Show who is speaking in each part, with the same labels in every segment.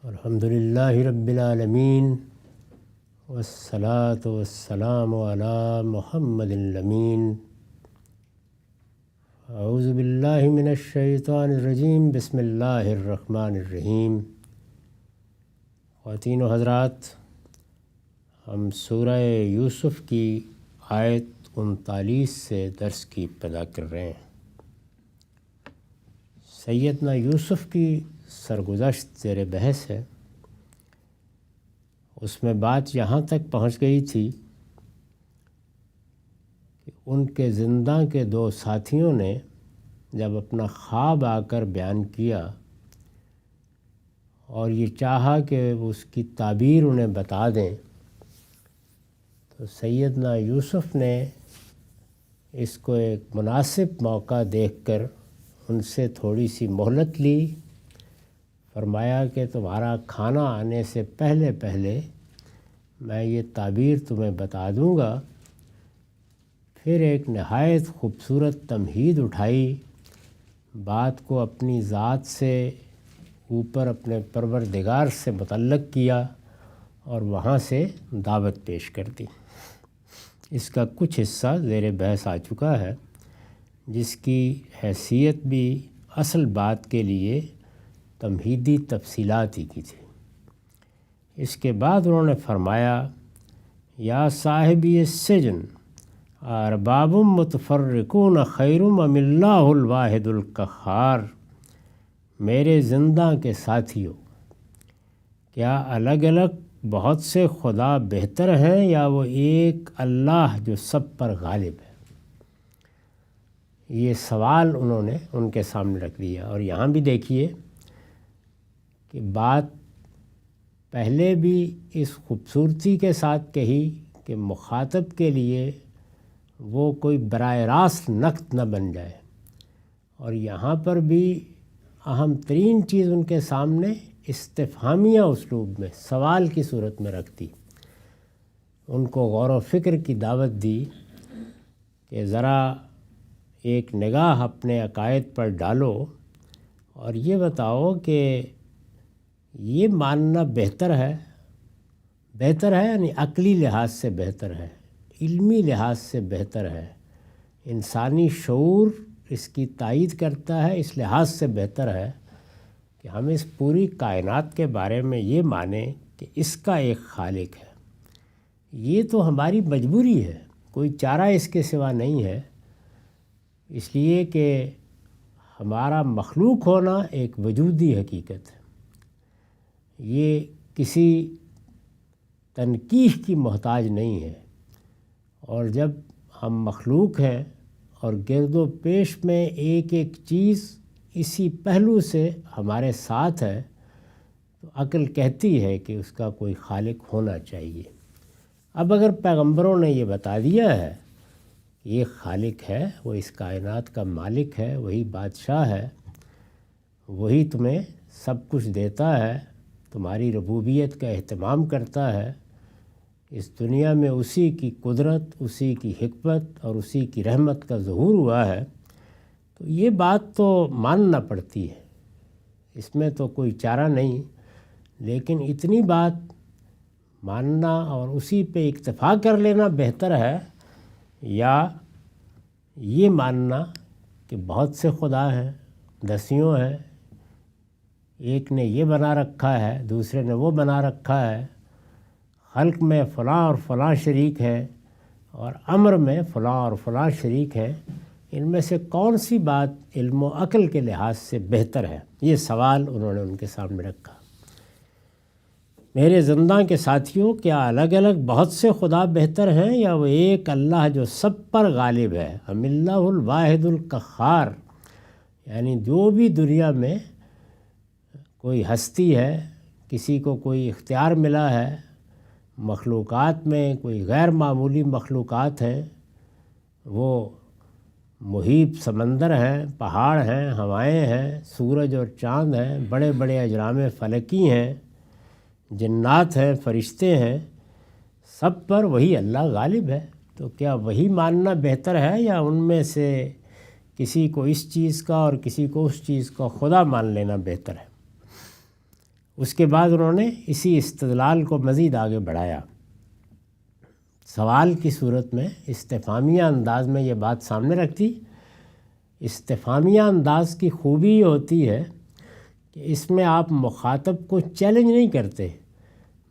Speaker 1: الحمدللہ رب العالمین والصلاة والسلام علی محمد الامین۔ اعوذ باللہ من الشیطان الرجیم، بسم اللہ الرحمن الرحیم۔ خواتین و حضرات، ہم سورہ یوسف کی آیت 39 سے درس کی ابتدا کر رہے ہیں۔ سیدنا یوسف کی سرگزشت زیر بحث ہے۔ اس میں بات یہاں تک پہنچ گئی تھی کہ ان کے زندہ کے دو ساتھیوں نے جب اپنا خواب آ کر بیان کیا اور یہ چاہا کہ اس کی تعبیر انہیں بتا دیں، تو سیدنا یوسف نے اس کو ایک مناسب موقع دیکھ کر ان سے تھوڑی سی مہلت لی۔ فرمایا کہ تمہارا کھانا آنے سے پہلے میں یہ تعبیر تمہیں بتا دوں گا۔ پھر ایک نہایت خوبصورت تمہید اٹھائی، بات کو اپنی ذات سے اوپر اپنے پروردگار سے متعلق کیا اور وہاں سے دعوت پیش کر دی۔ اس کا کچھ حصہ زیر بحث آ چکا ہے، جس کی حیثیت بھی اصل بات کے لیے تمہیدی تفصیلات ہی کی تھی۔ اس کے بعد انہوں نے فرمایا، یا صاحبی السجن ارباب متفرقون خیر ام اللہ الواحد القہار۔ میرے زندہ کے ساتھیوں، کیا الگ الگ بہت سے خدا بہتر ہیں یا وہ ایک اللہ جو سب پر غالب ہے؟ یہ سوال انہوں نے ان کے سامنے رکھ دیا۔ اور یہاں بھی دیکھیے کہ بات پہلے بھی اس خوبصورتی کے ساتھ کہی کہ مخاطب کے لیے وہ کوئی براہ راست نقد نہ بن جائے، اور یہاں پر بھی اہم ترین چیز ان کے سامنے استفہامیہ اسلوب میں سوال کی صورت میں رکھ دی۔ ان کو غور و فکر کی دعوت دی کہ ذرا ایک نگاہ اپنے عقائد پر ڈالو اور یہ بتاؤ کہ یہ ماننا بہتر ہے یعنی عقلی لحاظ سے بہتر ہے، علمی لحاظ سے بہتر ہے، انسانی شعور اس کی تائید کرتا ہے، اس لحاظ سے بہتر ہے کہ ہم اس پوری کائنات کے بارے میں یہ مانیں کہ اس کا ایک خالق ہے۔ یہ تو ہماری مجبوری ہے، کوئی چارہ اس کے سوا نہیں ہے، اس لیے کہ ہمارا مخلوق ہونا ایک وجودی حقیقت ہے، یہ کسی تنقیح کی محتاج نہیں ہے۔ اور جب ہم مخلوق ہیں اور گرد و پیش میں ایک ایک چیز اسی پہلو سے ہمارے ساتھ ہے، تو عقل کہتی ہے کہ اس کا کوئی خالق ہونا چاہیے۔ اب اگر پیغمبروں نے یہ بتا دیا ہے کہ یہ خالق ہے، وہ اس کائنات کا مالک ہے، وہی بادشاہ ہے، وہی تمہیں سب کچھ دیتا ہے، تمہاری ربوبیت کا اہتمام کرتا ہے، اس دنیا میں اسی کی قدرت، اسی کی حکمت اور اسی کی رحمت کا ظہور ہوا ہے، تو یہ بات تو ماننا پڑتی ہے، اس میں تو کوئی چارہ نہیں۔ لیکن اتنی بات ماننا اور اسی پہ اکتفا کر لینا بہتر ہے، یا یہ ماننا کہ بہت سے خدا ہیں، دسیوں ہیں، ایک نے یہ بنا رکھا ہے، دوسرے نے وہ بنا رکھا ہے، خلق میں فلاں اور فلاں شریک ہے اور امر میں فلاں اور فلاں شریک ہے، ان میں سے کون سی بات علم و عقل کے لحاظ سے بہتر ہے؟ یہ سوال انہوں نے ان کے سامنے رکھا۔ میرے زندہ کے ساتھیوں، کیا الگ الگ بہت سے خدا بہتر ہیں یا وہ ایک اللہ جو سب پر غالب ہے؟ ام اللہ الواحد القہار، یعنی جو بھی دنیا میں کوئی ہستی ہے، کسی کو کوئی اختیار ملا ہے، مخلوقات میں کوئی غیر معمولی مخلوقات ہیں، وہ محیط سمندر ہیں، پہاڑ ہیں، ہوائیں ہیں، سورج اور چاند ہیں، بڑے بڑے اجرام فلکی ہیں، جنات ہیں، فرشتے ہیں، سب پر وہی اللہ غالب ہے۔ تو کیا وہی ماننا بہتر ہے یا ان میں سے کسی کو اس چیز کا اور کسی کو اس چیز کا خدا مان لینا بہتر ہے۔ اس کے بعد انہوں نے اسی استدلال کو مزید آگے بڑھایا، سوال کی صورت میں استفہامیہ انداز میں یہ بات سامنے رکھتی۔ استفہامیہ انداز کی خوبی یہ ہوتی ہے کہ اس میں آپ مخاطب کو چیلنج نہیں کرتے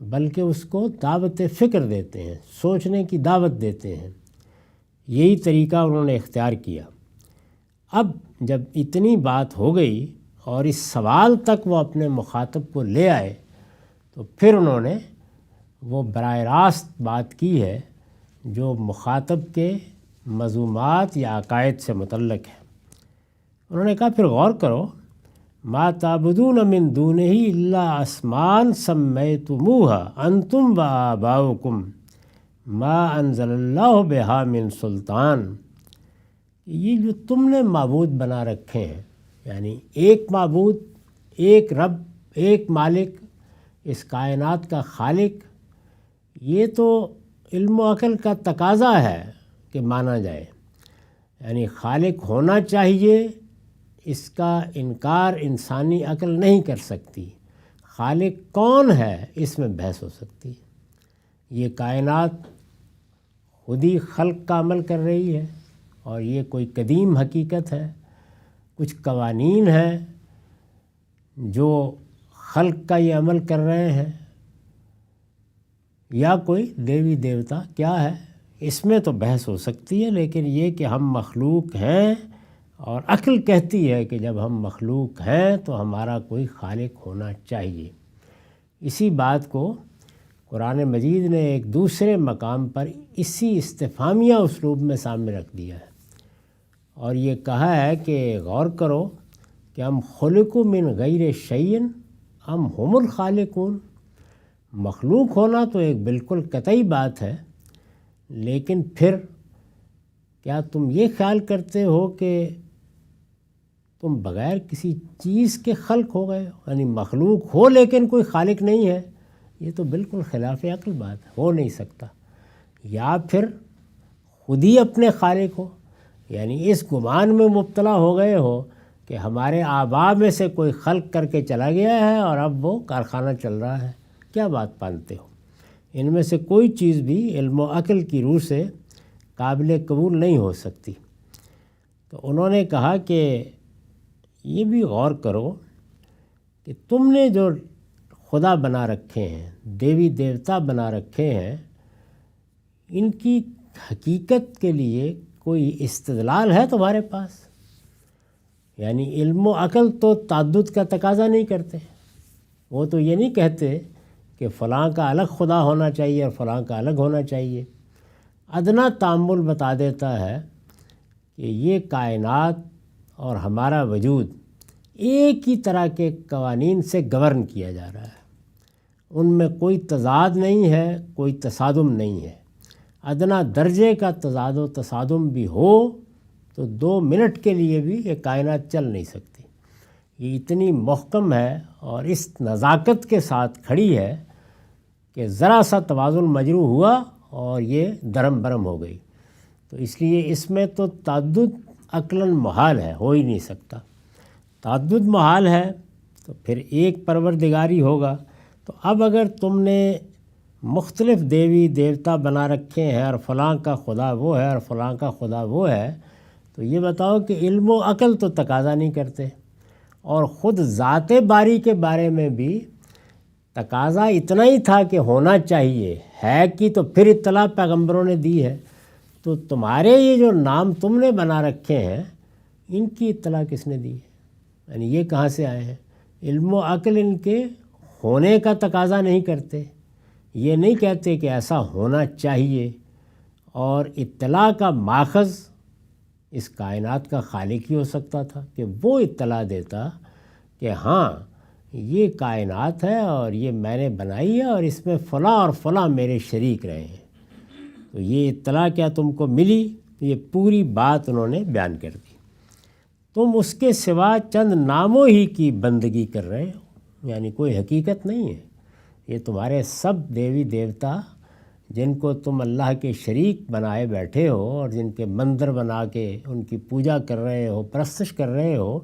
Speaker 1: بلکہ اس کو دعوت فکر دیتے ہیں، سوچنے کی دعوت دیتے ہیں۔ یہی طریقہ انہوں نے اختیار کیا۔ اب جب اتنی بات ہو گئی اور اس سوال تک وہ اپنے مخاطب کو لے آئے تو پھر انہوں نے وہ براہ راست بات کی ہے جو مخاطب کے مضمومات یا عقائد سے متعلق ہے۔ انہوں نے کہا پھر غور کرو، ما تعبدون من دونہ الا اسماء سمیتموها انتم وآباؤکم ما انزل اللہ بہا من سلطان۔ یہ جو تم نے معبود بنا رکھے ہیں، یعنی ایک معبود، ایک رب، ایک مالک، اس کائنات کا خالق، یہ تو علم و عقل کا تقاضا ہے کہ مانا جائے، یعنی خالق ہونا چاہیے، اس کا انکار انسانی عقل نہیں کر سکتی۔ خالق کون ہے اس میں بحث ہو سکتی ہے۔ یہ کائنات خود ہی خلق کا عمل کر رہی ہے اور یہ کوئی قدیم حقیقت ہے، کچھ قوانین ہیں جو خلق کا یہ عمل کر رہے ہیں، یا کوئی دیوی دیوتا کیا ہے، اس میں تو بحث ہو سکتی ہے۔ لیکن یہ کہ ہم مخلوق ہیں اور عقل کہتی ہے کہ جب ہم مخلوق ہیں تو ہمارا کوئی خالق ہونا چاہیے۔ اسی بات کو قرآن مجید نے ایک دوسرے مقام پر اسی استفہامیہ اسلوب میں سامنے رکھ دیا ہے اور یہ کہا ہے کہ غور کرو کہ ہم خلقوا من غیر شیء ام هم الخالقون۔ مخلوق ہونا تو ایک بالکل قطعی بات ہے، لیکن پھر کیا تم یہ خیال کرتے ہو کہ تم بغیر کسی چیز کے خلق ہو گئے ہو، یعنی مخلوق ہو لیکن کوئی خالق نہیں ہے؟ یہ تو بالکل خلاف عقل بات ہے، ہو نہیں سکتا۔ یا پھر خود ہی اپنے خالق ہو، یعنی اس گمان میں مبتلا ہو گئے ہو کہ ہمارے آباء میں سے کوئی خلق کر کے چلا گیا ہے اور اب وہ کارخانہ چل رہا ہے۔ کیا بات مانتے ہو؟ ان میں سے کوئی چیز بھی علم و عقل کی روح سے قابل قبول نہیں ہو سکتی۔ تو انہوں نے کہا کہ یہ بھی غور کرو کہ تم نے جو خدا بنا رکھے ہیں، دیوی دیوتا بنا رکھے ہیں، ان کی حقیقت کے لیے کوئی استدلال ہے تمہارے پاس؟ یعنی علم و عقل تو تعدد کا تقاضا نہیں کرتے، وہ تو یہ نہیں کہتے کہ فلاں کا الگ خدا ہونا چاہیے اور فلاں کا الگ ہونا چاہیے۔ ادنا تأمل بتا دیتا ہے کہ یہ کائنات اور ہمارا وجود ایک ہی طرح کے قوانین سے گورن کیا جا رہا ہے، ان میں کوئی تضاد نہیں ہے، کوئی تصادم نہیں ہے۔ ادنا درجے کا تضاد و تصادم بھی ہو تو 2 منٹ کے لیے بھی یہ کائنات چل نہیں سکتی۔ یہ اتنی محکم ہے اور اس نزاکت کے ساتھ کھڑی ہے کہ ذرا سا توازن مجروح ہوا اور یہ درم برم ہو گئی۔ تو اس لیے اس میں تو تعدد عقلاً محال ہے، ہو ہی نہیں سکتا۔ تعدد محال ہے تو پھر ایک پروردگاری ہوگا۔ تو اب اگر تم نے مختلف دیوی دیوتا بنا رکھے ہیں اور فلاں کا خدا وہ ہے اور فلاں کا خدا وہ ہے، تو یہ بتاؤ کہ علم و عقل تو تقاضا نہیں کرتے، اور خود ذات باری کے بارے میں بھی تقاضا اتنا ہی تھا کہ ہونا چاہیے، ہے کہ تو پھر اطلاع پیغمبروں نے دی ہے۔ تو تمہارے یہ جو نام تم نے بنا رکھے ہیں، ان کی اطلاع کس نے دی ہے؟ یعنی یہ کہاں سے آئے ہیں؟ علم و عقل ان کے ہونے کا تقاضا نہیں کرتے، یہ نہیں کہتے کہ ایسا ہونا چاہیے، اور اطلاع کا ماخذ اس کائنات کا خالق ہی ہو سکتا تھا کہ وہ اطلاع دیتا کہ ہاں یہ کائنات ہے اور یہ میں نے بنائی ہے اور اس میں فلاں اور فلاں میرے شریک رہے ہیں۔ تو یہ اطلاع کیا تم کو ملی؟ یہ پوری بات انہوں نے بیان کر دی۔ تم اس کے سوا چند ناموں ہی کی بندگی کر رہے ہو، یعنی کوئی حقیقت نہیں ہے۔ یہ تمہارے سب دیوی دیوتا جن کو تم اللہ کے شریک بنائے بیٹھے ہو اور جن کے مندر بنا کے ان کی پوجا کر رہے ہو، پرستش کر رہے ہو،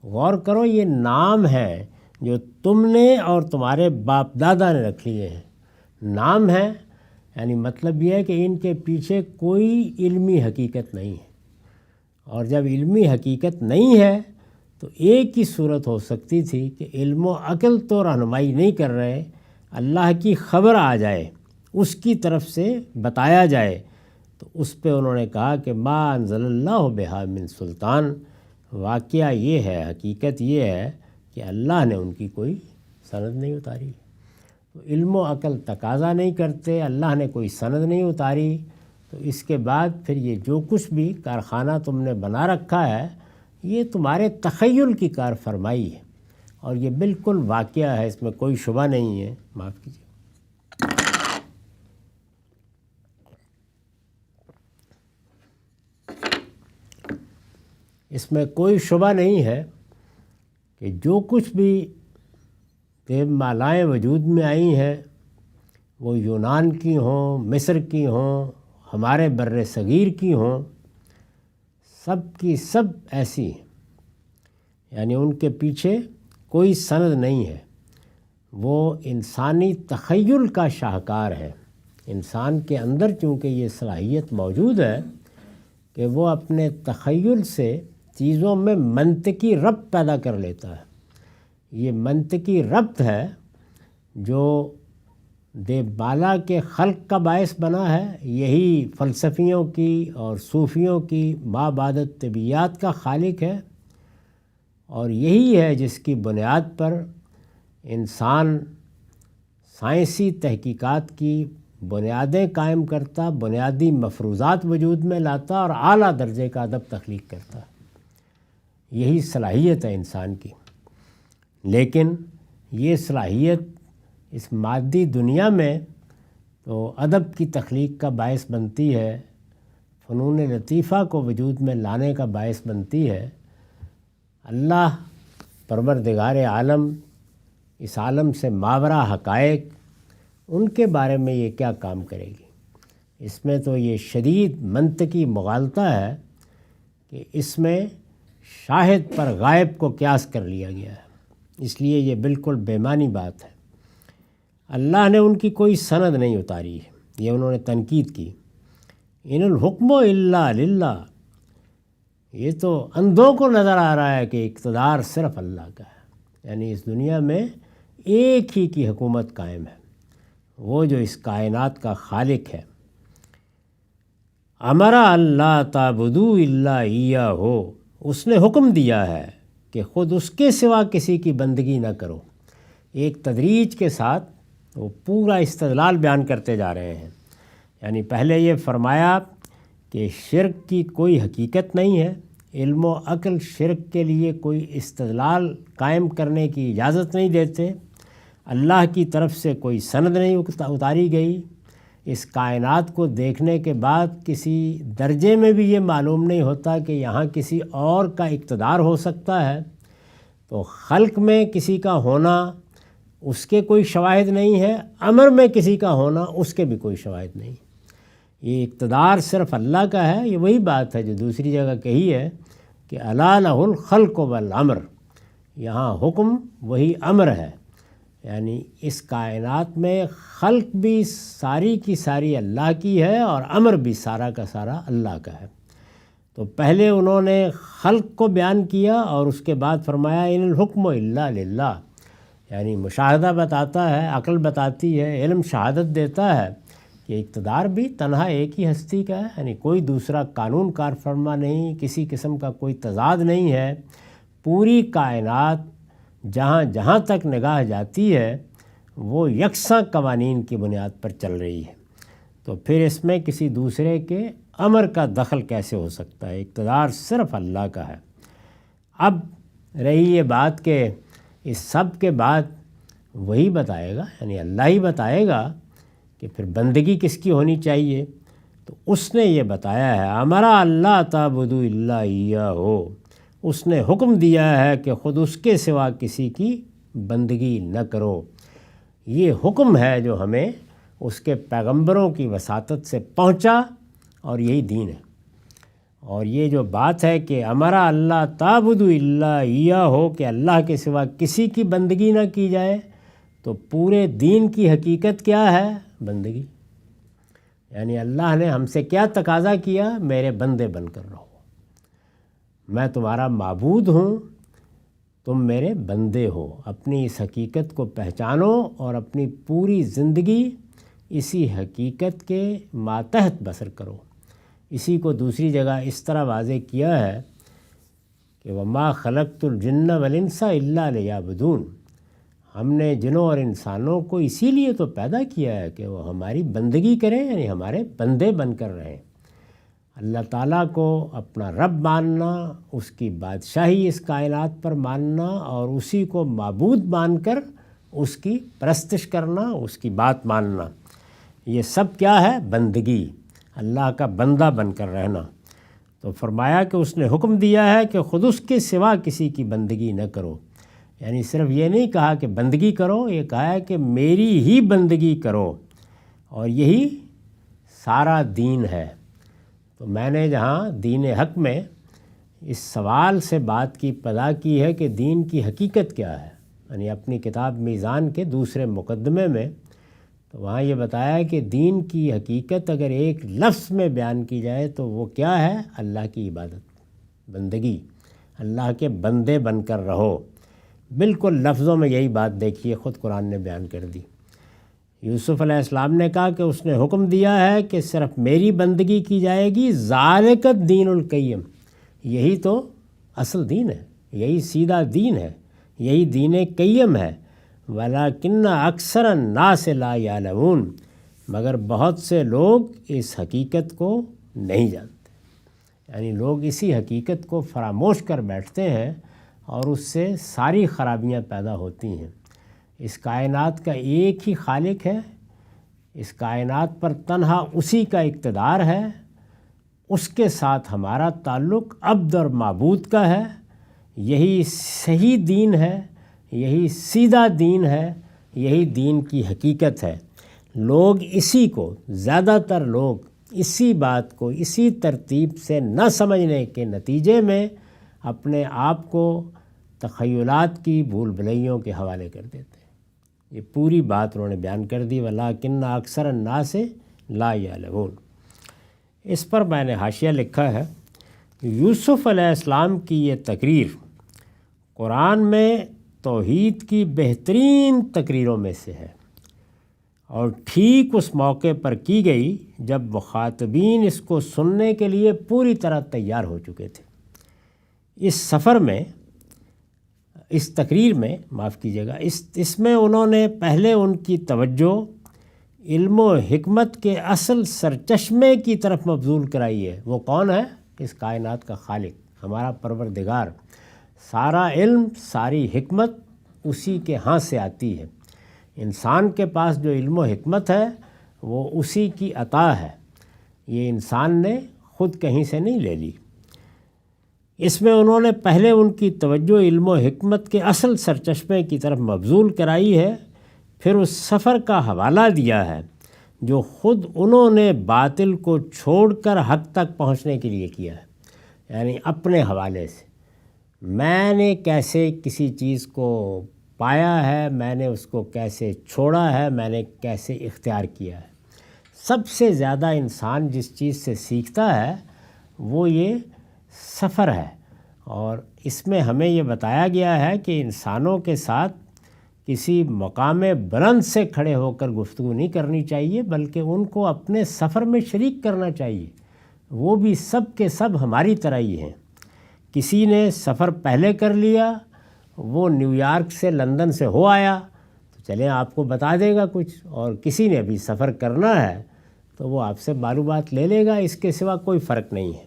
Speaker 1: غور کرو یہ نام ہے جو تم نے اور تمہارے باپ دادا نے رکھ لیے ہیں۔ نام ہے یعنی مطلب یہ ہے کہ ان کے پیچھے کوئی علمی حقیقت نہیں ہے، اور جب علمی حقیقت نہیں ہے تو ایک ہی صورت ہو سکتی تھی کہ علم و عقل تو رہنمائی نہیں کر رہے، اللہ کی خبر آ جائے، اس کی طرف سے بتایا جائے، تو اس پہ انہوں نے کہا کہ ما انزل اللہ بہا من سلطان۔ واقعہ یہ ہے، حقیقت یہ ہے کہ اللہ نے ان کی کوئی سند نہیں اتاری۔ تو علم و عقل تقاضا نہیں کرتے، اللہ نے کوئی سند نہیں اتاری، تو اس کے بعد پھر یہ جو کچھ بھی کارخانہ تم نے بنا رکھا ہے یہ تمہارے تخیل کی کار فرمائی ہے، اور یہ بالکل واقعہ ہے، اس میں کوئی شبہ نہیں ہے۔ معاف کیجیے۔ اس میں کوئی شبہ نہیں ہے کہ جو کچھ بھی دیو مالائیں وجود میں آئی ہیں، وہ یونان کی ہوں، مصر کی ہوں، ہمارے بر صغیر کی ہوں، سب کی سب ایسی ہیں، یعنی ان کے پیچھے کوئی سند نہیں ہے، وہ انسانی تخیل کا شاہکار ہے۔ انسان کے اندر چونکہ یہ صلاحیت موجود ہے کہ وہ اپنے تخیل سے چیزوں میں منطقی ربط پیدا کر لیتا ہے۔ یہ منطقی ربط ہے جو دیو بالا کے خلق کا باعث بنا ہے، یہی فلسفیوں کی اور صوفیوں کی مابعدت طبیعیات کا خالق ہے، اور یہی ہے جس کی بنیاد پر انسان سائنسی تحقیقات کی بنیادیں قائم کرتا، بنیادی مفروضات وجود میں لاتا اور اعلیٰ درجے کا ادب تخلیق کرتا۔ یہی صلاحیت ہے انسان کی، لیکن یہ صلاحیت اس مادی دنیا میں تو ادب کی تخلیق کا باعث بنتی ہے، فنون لطیفہ کو وجود میں لانے کا باعث بنتی ہے۔ اللہ پروردگار عالم اس عالم سے ماورا حقائق، ان کے بارے میں یہ کیا کام کرے گی؟ اس میں تو یہ شدید منطقی مغالطہ ہے کہ اس میں شاہد پر غائب کو قیاس کر لیا گیا ہے، اس لیے یہ بالکل بے معنی بات ہے۔ اللہ نے ان کی کوئی سند نہیں اتاری ہے، یہ انہوں نے تنقید کی۔ ان الحکم الا للہ، یہ تو اندھوں کو نظر آ رہا ہے کہ اقتدار صرف اللہ کا ہے، یعنی اس دنیا میں ایک ہی کی حکومت قائم ہے، وہ جو اس کائنات کا خالق ہے۔ امرا اللہ تعبدوا الا ایہ، اس نے حکم دیا ہے کہ خود اس کے سوا کسی کی بندگی نہ کرو۔ ایک تدریج کے ساتھ وہ پورا استدلال بیان کرتے جا رہے ہیں، یعنی پہلے یہ فرمایا کہ شرک کی کوئی حقیقت نہیں ہے، علم و عقل شرک کے لیے کوئی استدلال قائم کرنے کی اجازت نہیں دیتے، اللہ کی طرف سے کوئی سند نہیں اتاری گئی۔ اس کائنات کو دیکھنے کے بعد کسی درجے میں بھی یہ معلوم نہیں ہوتا کہ یہاں کسی اور کا اقتدار ہو سکتا ہے، تو خلق میں کسی کا ہونا اس کے کوئی شواہد نہیں ہے، امر میں کسی کا ہونا اس کے بھی کوئی شواہد نہیں۔ یہ اقتدار صرف اللہ کا ہے، یہ وہی بات ہے جو دوسری جگہ کہی ہے کہ الا لہ الخلق والامر، یہاں حکم وہی امر ہے، یعنی اس کائنات میں خلق بھی ساری کی ساری اللہ کی ہے اور امر بھی سارا کا سارا اللہ کا ہے۔ تو پہلے انہوں نے خلق کو بیان کیا اور اس کے بعد فرمایا ان الحکم الا للہ، یعنی مشاہدہ بتاتا ہے، عقل بتاتی ہے، علم شہادت دیتا ہے کہ اقتدار بھی تنہا ایک ہی ہستی کا ہے، یعنی کوئی دوسرا قانون کار فرما نہیں، کسی قسم کا کوئی تضاد نہیں ہے۔ پوری کائنات جہاں جہاں تک نگاہ جاتی ہے وہ یکساں قوانین کی بنیاد پر چل رہی ہے، تو پھر اس میں کسی دوسرے کے امر کا دخل کیسے ہو سکتا ہے؟ اقتدار صرف اللہ کا ہے۔ اب رہی یہ بات کہ اس سب کے بعد وہی بتائے گا، یعنی اللہ ہی بتائے گا کہ پھر بندگی کس کی ہونی چاہیے، تو اس نے یہ بتایا ہے امرا اللہ تعبدوا الا ایہ، اس نے حکم دیا ہے کہ خود اس کے سوا کسی کی بندگی نہ کرو۔ یہ حکم ہے جو ہمیں اس کے پیغمبروں کی وساطت سے پہنچا، اور یہی دین ہے۔ اور یہ جو بات ہے کہ امرا اللہ تعبدوا الا ایہ ہو، کہ اللہ کے سوا کسی کی بندگی نہ کی جائے، تو پورے دین کی حقیقت کیا ہے؟ بندگی۔ یعنی اللہ نے ہم سے کیا تقاضا کیا؟ میرے بندے بن کر رہو، میں تمہارا معبود ہوں، تم میرے بندے ہو۔ اپنی اس حقیقت کو پہچانو اور اپنی پوری زندگی اسی حقیقت کے ماتحت بسر کرو۔ اسی کو دوسری جگہ اس طرح واضح کیا ہے کہ وما خلقت الجن والانس الا لیعبدون، ہم نے جنوں اور انسانوں کو اسی لیے تو پیدا کیا ہے کہ وہ ہماری بندگی کریں، یعنی ہمارے بندے بن کر رہیں۔ اللہ تعالیٰ کو اپنا رب ماننا، اس کی بادشاہی اس کائنات پر ماننا، اور اسی کو معبود مان کر اس کی پرستش کرنا، اس کی بات ماننا، یہ سب کیا ہے؟ بندگی، اللہ کا بندہ بن کر رہنا۔ تو فرمایا کہ اس نے حکم دیا ہے کہ خود اس کے سوا کسی کی بندگی نہ کرو۔ یعنی صرف یہ نہیں کہا کہ بندگی کرو، یہ کہا ہے کہ میری ہی بندگی کرو، اور یہی سارا دین ہے۔ تو میں نے جہاں دین حق میں اس سوال سے بات کی ابتدا کی ہے کہ دین کی حقیقت کیا ہے، یعنی اپنی کتاب میزان کے دوسرے مقدمے میں، تو وہاں یہ بتایا کہ دین کی حقیقت اگر ایک لفظ میں بیان کی جائے تو وہ کیا ہے؟ اللہ کی عبادت، بندگی، اللہ کے بندے بن کر رہو۔ بالکل لفظوں میں یہی بات دیکھیے خود قرآن نے بیان کر دی۔ یوسف علیہ السلام نے کہا کہ اس نے حکم دیا ہے کہ صرف میری بندگی کی جائے گی، ذالک الدین القیم، یہی تو اصل دین ہے، یہی سیدھا دین ہے، یہی دین قیم ہے۔ ولیکن اکثر الناس لا یعلمون، مگر بہت سے لوگ اس حقیقت کو نہیں جانتے۔ یعنی لوگ اسی حقیقت کو فراموش کر بیٹھتے ہیں، اور اس سے ساری خرابیاں پیدا ہوتی ہیں۔ اس کائنات کا ایک ہی خالق ہے، اس کائنات پر تنہا اسی کا اقتدار ہے، اس کے ساتھ ہمارا تعلق عبد اور معبود کا ہے۔ یہی صحیح دین ہے، یہی سیدھا دین ہے، یہی دین کی حقیقت ہے۔ لوگ اسی کو، زیادہ تر لوگ اسی بات کو اسی ترتیب سے نہ سمجھنے کے نتیجے میں اپنے آپ کو تخیلات کی بھول بھلیوں کے حوالے کر دیتے ہیں۔ یہ پوری بات انہوں نے بیان کر دی، ولیکن اکثر الناس لا یعلمون۔ اس پر میں نے حاشیہ لکھا ہے، یوسف علیہ السلام کی یہ تقریر قرآن میں توحید کی بہترین تقریروں میں سے ہے، اور ٹھیک اس موقع پر کی گئی جب مخاطبین اس کو سننے کے لیے پوری طرح تیار ہو چکے تھے۔ اس سفر میں، اس تقریر میں، معاف کیجیے گا، اس میں انہوں نے پہلے ان کی توجہ علم و حکمت کے اصل سرچشمے کی طرف مبذول کرائی ہے۔ وہ کون ہے؟ اس کائنات کا خالق، ہمارا پروردگار۔ سارا علم، ساری حکمت اسی کے ہاں سے آتی ہے۔ انسان کے پاس جو علم و حکمت ہے وہ اسی کی عطا ہے، یہ انسان نے خود کہیں سے نہیں لے لی۔ اس میں انہوں نے پہلے ان کی توجہ علم و حکمت کے اصل سرچشمے کی طرف مبذول کرائی ہے، پھر اس سفر کا حوالہ دیا ہے جو خود انہوں نے باطل کو چھوڑ کر حق تک پہنچنے کے لیے کیا ہے۔ یعنی اپنے حوالے سے میں نے کیسے کسی چیز کو پایا ہے، میں نے اس کو کیسے چھوڑا ہے، میں نے کیسے اختیار کیا ہے۔ سب سے زیادہ انسان جس چیز سے سیکھتا ہے وہ یہ سفر ہے، اور اس میں ہمیں یہ بتایا گیا ہے کہ انسانوں کے ساتھ کسی مقام بلند سے کھڑے ہو کر گفتگو نہیں کرنی چاہیے، بلکہ ان کو اپنے سفر میں شریک کرنا چاہیے۔ وہ بھی سب کے سب ہماری طرح ہی ہیں۔ کسی نے سفر پہلے کر لیا، وہ نیو یارک سے لندن سے ہو آیا تو چلیں آپ کو بتا دے گا کچھ، اور کسی نے ابھی سفر کرنا ہے تو وہ آپ سے معلومات لے لے گا، اس کے سوا کوئی فرق نہیں ہے۔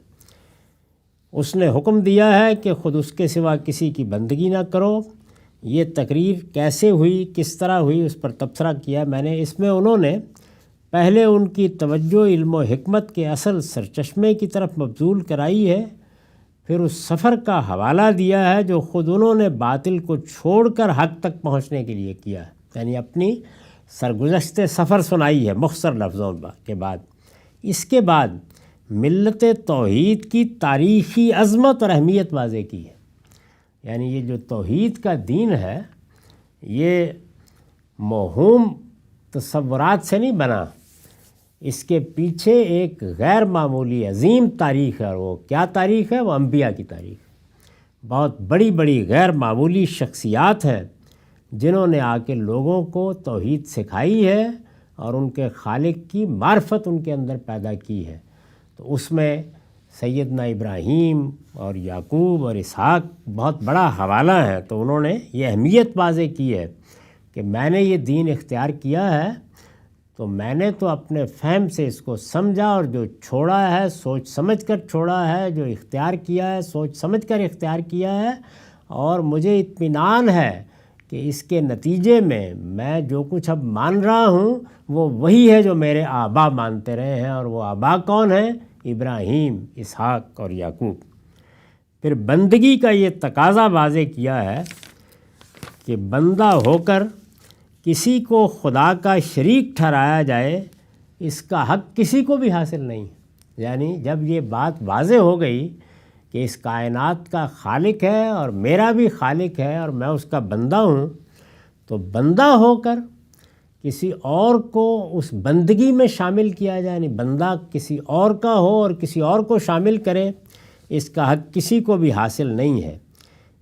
Speaker 1: اس نے حکم دیا ہے کہ خود اس کے سوا کسی کی بندگی نہ کرو۔ یہ تقریر کیسے ہوئی، کس طرح ہوئی، اس پر تبصرہ کیا میں نے۔ اس میں انہوں نے پہلے ان کی توجہ علم و حکمت کے اصل سرچشمے کی طرف مبذول کرائی ہے، پھر اس سفر کا حوالہ دیا ہے جو خود انہوں نے باطل کو چھوڑ کر حق تک پہنچنے کے لیے کیا ہے۔ یعنی اپنی سرگزشت سفر سنائی ہے مختصر لفظوں کے بعد۔ اس کے بعد ملت توحید کی تاریخی عظمت اور اہمیت واضح کی ہے۔ یعنی یہ جو توحید کا دین ہے یہ موہوم تصورات سے نہیں بنا، اس کے پیچھے ایک غیر معمولی عظیم تاریخ ہے، اور وہ کیا تاریخ ہے؟ وہ انبیاء کی تاریخ ہے۔ بہت بڑی بڑی غیر معمولی شخصیات ہیں جنہوں نے آ کے لوگوں کو توحید سکھائی ہے اور ان کے خالق کی معرفت ان کے اندر پیدا کی ہے۔ تو اس میں سیدنا ابراہیم اور یعقوب اور اسحاق بہت بڑا حوالہ ہے۔ تو انہوں نے یہ اہمیت واضح کی ہے کہ میں نے یہ دین اختیار کیا ہے تو میں نے تو اپنے فہم سے اس کو سمجھا، اور جو چھوڑا ہے سوچ سمجھ کر چھوڑا ہے، جو اختیار کیا ہے سوچ سمجھ کر اختیار کیا ہے، اور مجھے اطمینان ہے کہ اس کے نتیجے میں جو کچھ اب مان رہا ہوں وہ وہی ہے جو میرے آبا مانتے رہے ہیں، اور وہ آبا کون ہیں؟ ابراہیم، اسحاق اور یعقوب۔ پھر بندگی کا یہ تقاضا واضح کیا ہے کہ بندہ ہو کر کسی کو خدا کا شریک ٹھہرایا جائے، اس کا حق کسی کو بھی حاصل نہیں۔ یعنی جب یہ بات واضح ہو گئی کہ اس کائنات کا خالق ہے اور میرا بھی خالق ہے اور میں اس کا بندہ ہوں، تو بندہ ہو کر کسی اور کو اس بندگی میں شامل کیا جائے، یعنی بندہ کسی اور کا ہو اور کسی اور کو شامل کرے، اس کا حق کسی کو بھی حاصل نہیں ہے۔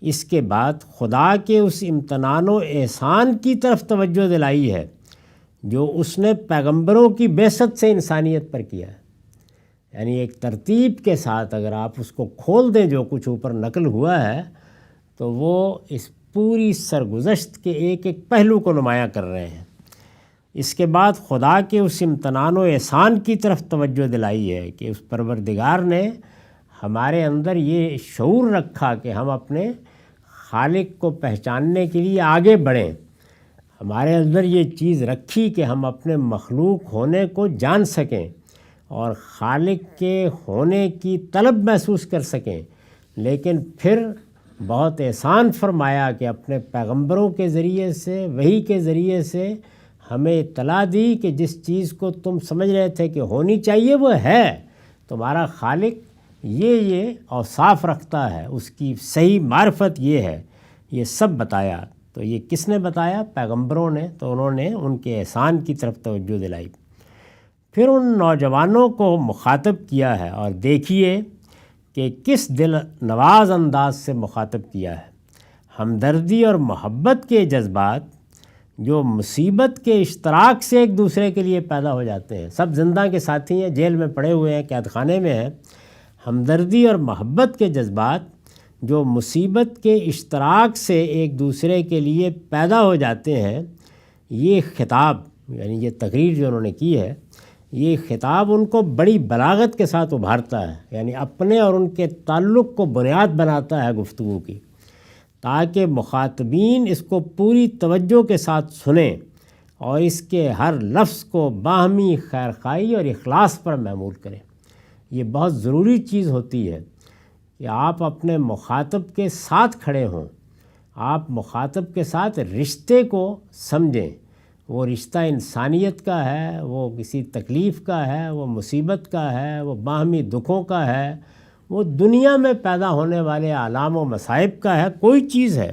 Speaker 1: اس کے بعد خدا کے اس امتنان و احسان کی طرف توجہ دلائی ہے جو اس نے پیغمبروں کی بعثت سے انسانیت پر کیا ہے۔ یعنی ایک ترتیب کے ساتھ اگر آپ اس کو کھول دیں جو کچھ اوپر نقل ہوا ہے تو وہ اس پوری سرگزشت کے ایک ایک پہلو کو نمایاں کر رہے ہیں۔ اس کے بعد خدا کے اس امتنان و احسان کی طرف توجہ دلائی ہے کہ اس پروردگار نے ہمارے اندر یہ شعور رکھا کہ ہم اپنے خالق کو پہچاننے کے لیے آگے بڑھیں، ہمارے اندر یہ چیز رکھی کہ ہم اپنے مخلوق ہونے کو جان سکیں اور خالق کے ہونے کی طلب محسوس کر سکیں، لیکن پھر بہت احسان فرمایا کہ اپنے پیغمبروں کے ذریعے سے، وحی کے ذریعے سے ہمیں اطلاع دی کہ جس چیز کو تم سمجھ رہے تھے کہ ہونی چاہیے وہ ہے، تمہارا خالق یہ اوصاف رکھتا ہے، اس کی صحیح معرفت یہ ہے، یہ سب بتایا۔ تو یہ کس نے بتایا؟ پیغمبروں نے۔ تو انہوں نے ان کے احسان کی طرف توجہ دلائی۔ پھر ان نوجوانوں کو مخاطب کیا ہے، اور دیکھیے کہ کس دل نواز انداز سے مخاطب کیا ہے۔ ہمدردی اور محبت کے جذبات جو مصیبت کے اشتراک سے ایک دوسرے کے لیے پیدا ہو جاتے ہیں، سب زندہ کے ساتھی ہیں، جیل میں پڑے ہوئے ہیں، قید خانے میں ہیں۔ ہمدردی اور محبت کے جذبات جو مصیبت کے اشتراک سے ایک دوسرے کے لیے پیدا ہو جاتے ہیں، یہ خطاب یعنی یہ تقریر جو انہوں نے کی ہے، یہ خطاب ان کو بڑی بلاغت کے ساتھ ابھارتا ہے، یعنی اپنے اور ان کے تعلق کو بنیاد بناتا ہے گفتگو کی، تاکہ مخاطبین اس کو پوری توجہ کے ساتھ سنیں اور اس کے ہر لفظ کو باہمی خیرخواہی اور اخلاص پر معمول کریں۔ یہ بہت ضروری چیز ہوتی ہے کہ آپ اپنے مخاطب کے ساتھ کھڑے ہوں، آپ مخاطب کے ساتھ رشتے کو سمجھیں۔ وہ رشتہ انسانیت کا ہے، وہ کسی تکلیف کا ہے، وہ مصیبت کا ہے، وہ باہمی دکھوں کا ہے، وہ دنیا میں پیدا ہونے والے آلام و مصائب کا ہے، کوئی چیز ہے،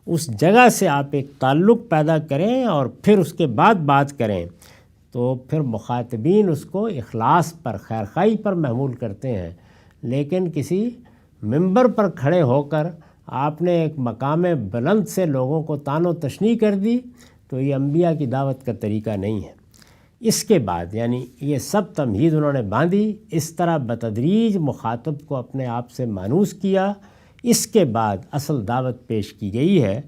Speaker 1: اس جگہ سے آپ ایک تعلق پیدا کریں اور پھر اس کے بعد بات کریں، تو پھر مخاطبین اس کو اخلاص پر، خیرخواہی پر محمول کرتے ہیں۔ لیکن کسی ممبر پر کھڑے ہو کر آپ نے ایک مقام بلند سے لوگوں کو طعن و تشنیع کر دی تو یہ انبیاء کی دعوت کا طریقہ نہیں ہے۔ اس کے بعد یعنی یہ سب تمہید انہوں نے باندھی، اس طرح بتدریج مخاطب کو اپنے آپ سے مانوس کیا۔ اس کے بعد اصل دعوت پیش کی گئی ہے،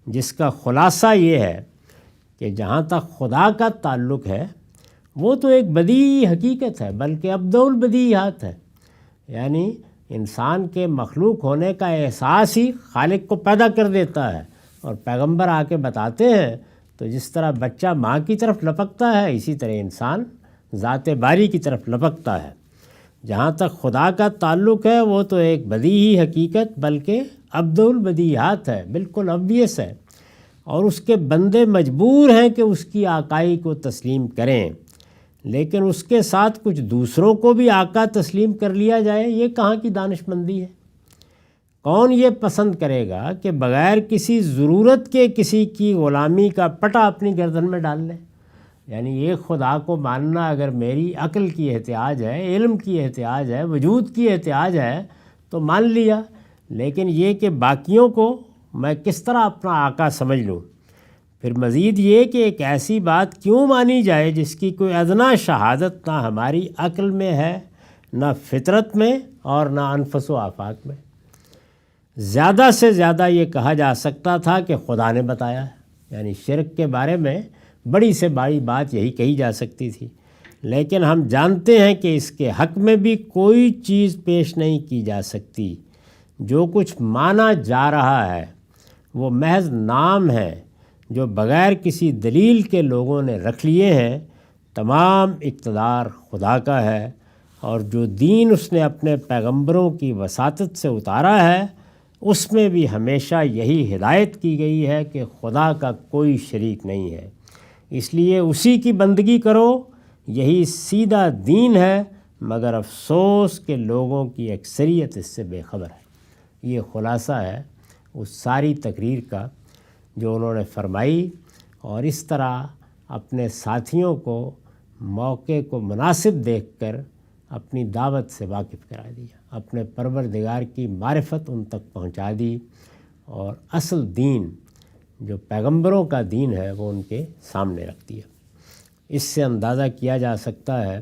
Speaker 1: جس کا خلاصہ یہ ہے کہ جہاں تک خدا کا تعلق ہے وہ تو ایک بدیہی حقیقت ہے، بلکہ ابدع البدیہات ہے، یعنی انسان کے مخلوق ہونے کا احساس ہی خالق کو پیدا کر دیتا ہے، اور پیغمبر آ کے بتاتے ہیں تو جس طرح بچہ ماں کی طرف لپکتا ہے اسی طرح انسان ذات باری کی طرف لپکتا ہے۔ جہاں تک خدا کا تعلق ہے وہ تو ایک بدیہی حقیقت بلکہ ابدع البدیہات ہے، بالکل obvious ہے۔ اور اس کے بندے مجبور ہیں کہ اس کی آقائی کو تسلیم کریں، لیکن اس کے ساتھ کچھ دوسروں کو بھی آقا تسلیم کر لیا جائے، یہ کہاں کی دانش مندی ہے؟ کون یہ پسند کرے گا کہ بغیر کسی ضرورت کے کسی کی غلامی کا پٹا اپنی گردن میں ڈال لے؟ یعنی یہ خدا کو ماننا اگر میری عقل کی احتیاج ہے، علم کی احتیاج ہے، وجود کی احتیاج ہے تو مان لیا، لیکن یہ کہ باقیوں کو میں کس طرح اپنا آقا سمجھ لوں؟ پھر مزید یہ کہ ایک ایسی بات کیوں مانی جائے جس کی کوئی ادنا شہادت نہ ہماری عقل میں ہے، نہ فطرت میں، اور نہ انفس و آفاق میں؟ زیادہ سے زیادہ یہ کہا جا سکتا تھا کہ خدا نے بتایا ہے، یعنی شرک کے بارے میں بڑی سے بڑی بات یہی کہی جا سکتی تھی، لیکن ہم جانتے ہیں کہ اس کے حق میں بھی کوئی چیز پیش نہیں کی جا سکتی۔ جو کچھ مانا جا رہا ہے وہ محض نام ہے جو بغیر کسی دلیل کے لوگوں نے رکھ لیے ہیں۔ تمام اقتدار خدا کا ہے، اور جو دین اس نے اپنے پیغمبروں کی وساطت سے اتارا ہے اس میں بھی ہمیشہ یہی ہدایت کی گئی ہے کہ خدا کا کوئی شریک نہیں ہے، اس لیے اسی کی بندگی کرو، یہی سیدھا دین ہے، مگر افسوس کہ لوگوں کی اکثریت اس سے بے خبر ہے۔ یہ خلاصہ ہے اس ساری تقریر کا جو انہوں نے فرمائی، اور اس طرح اپنے ساتھیوں کو موقع کو مناسب دیکھ کر اپنی دعوت سے واقف کرا دیا، اپنے پروردگار کی معرفت ان تک پہنچا دی، اور اصل دین جو پیغمبروں کا دین ہے وہ ان کے سامنے رکھ دیا۔ اس سے اندازہ کیا جا سکتا ہے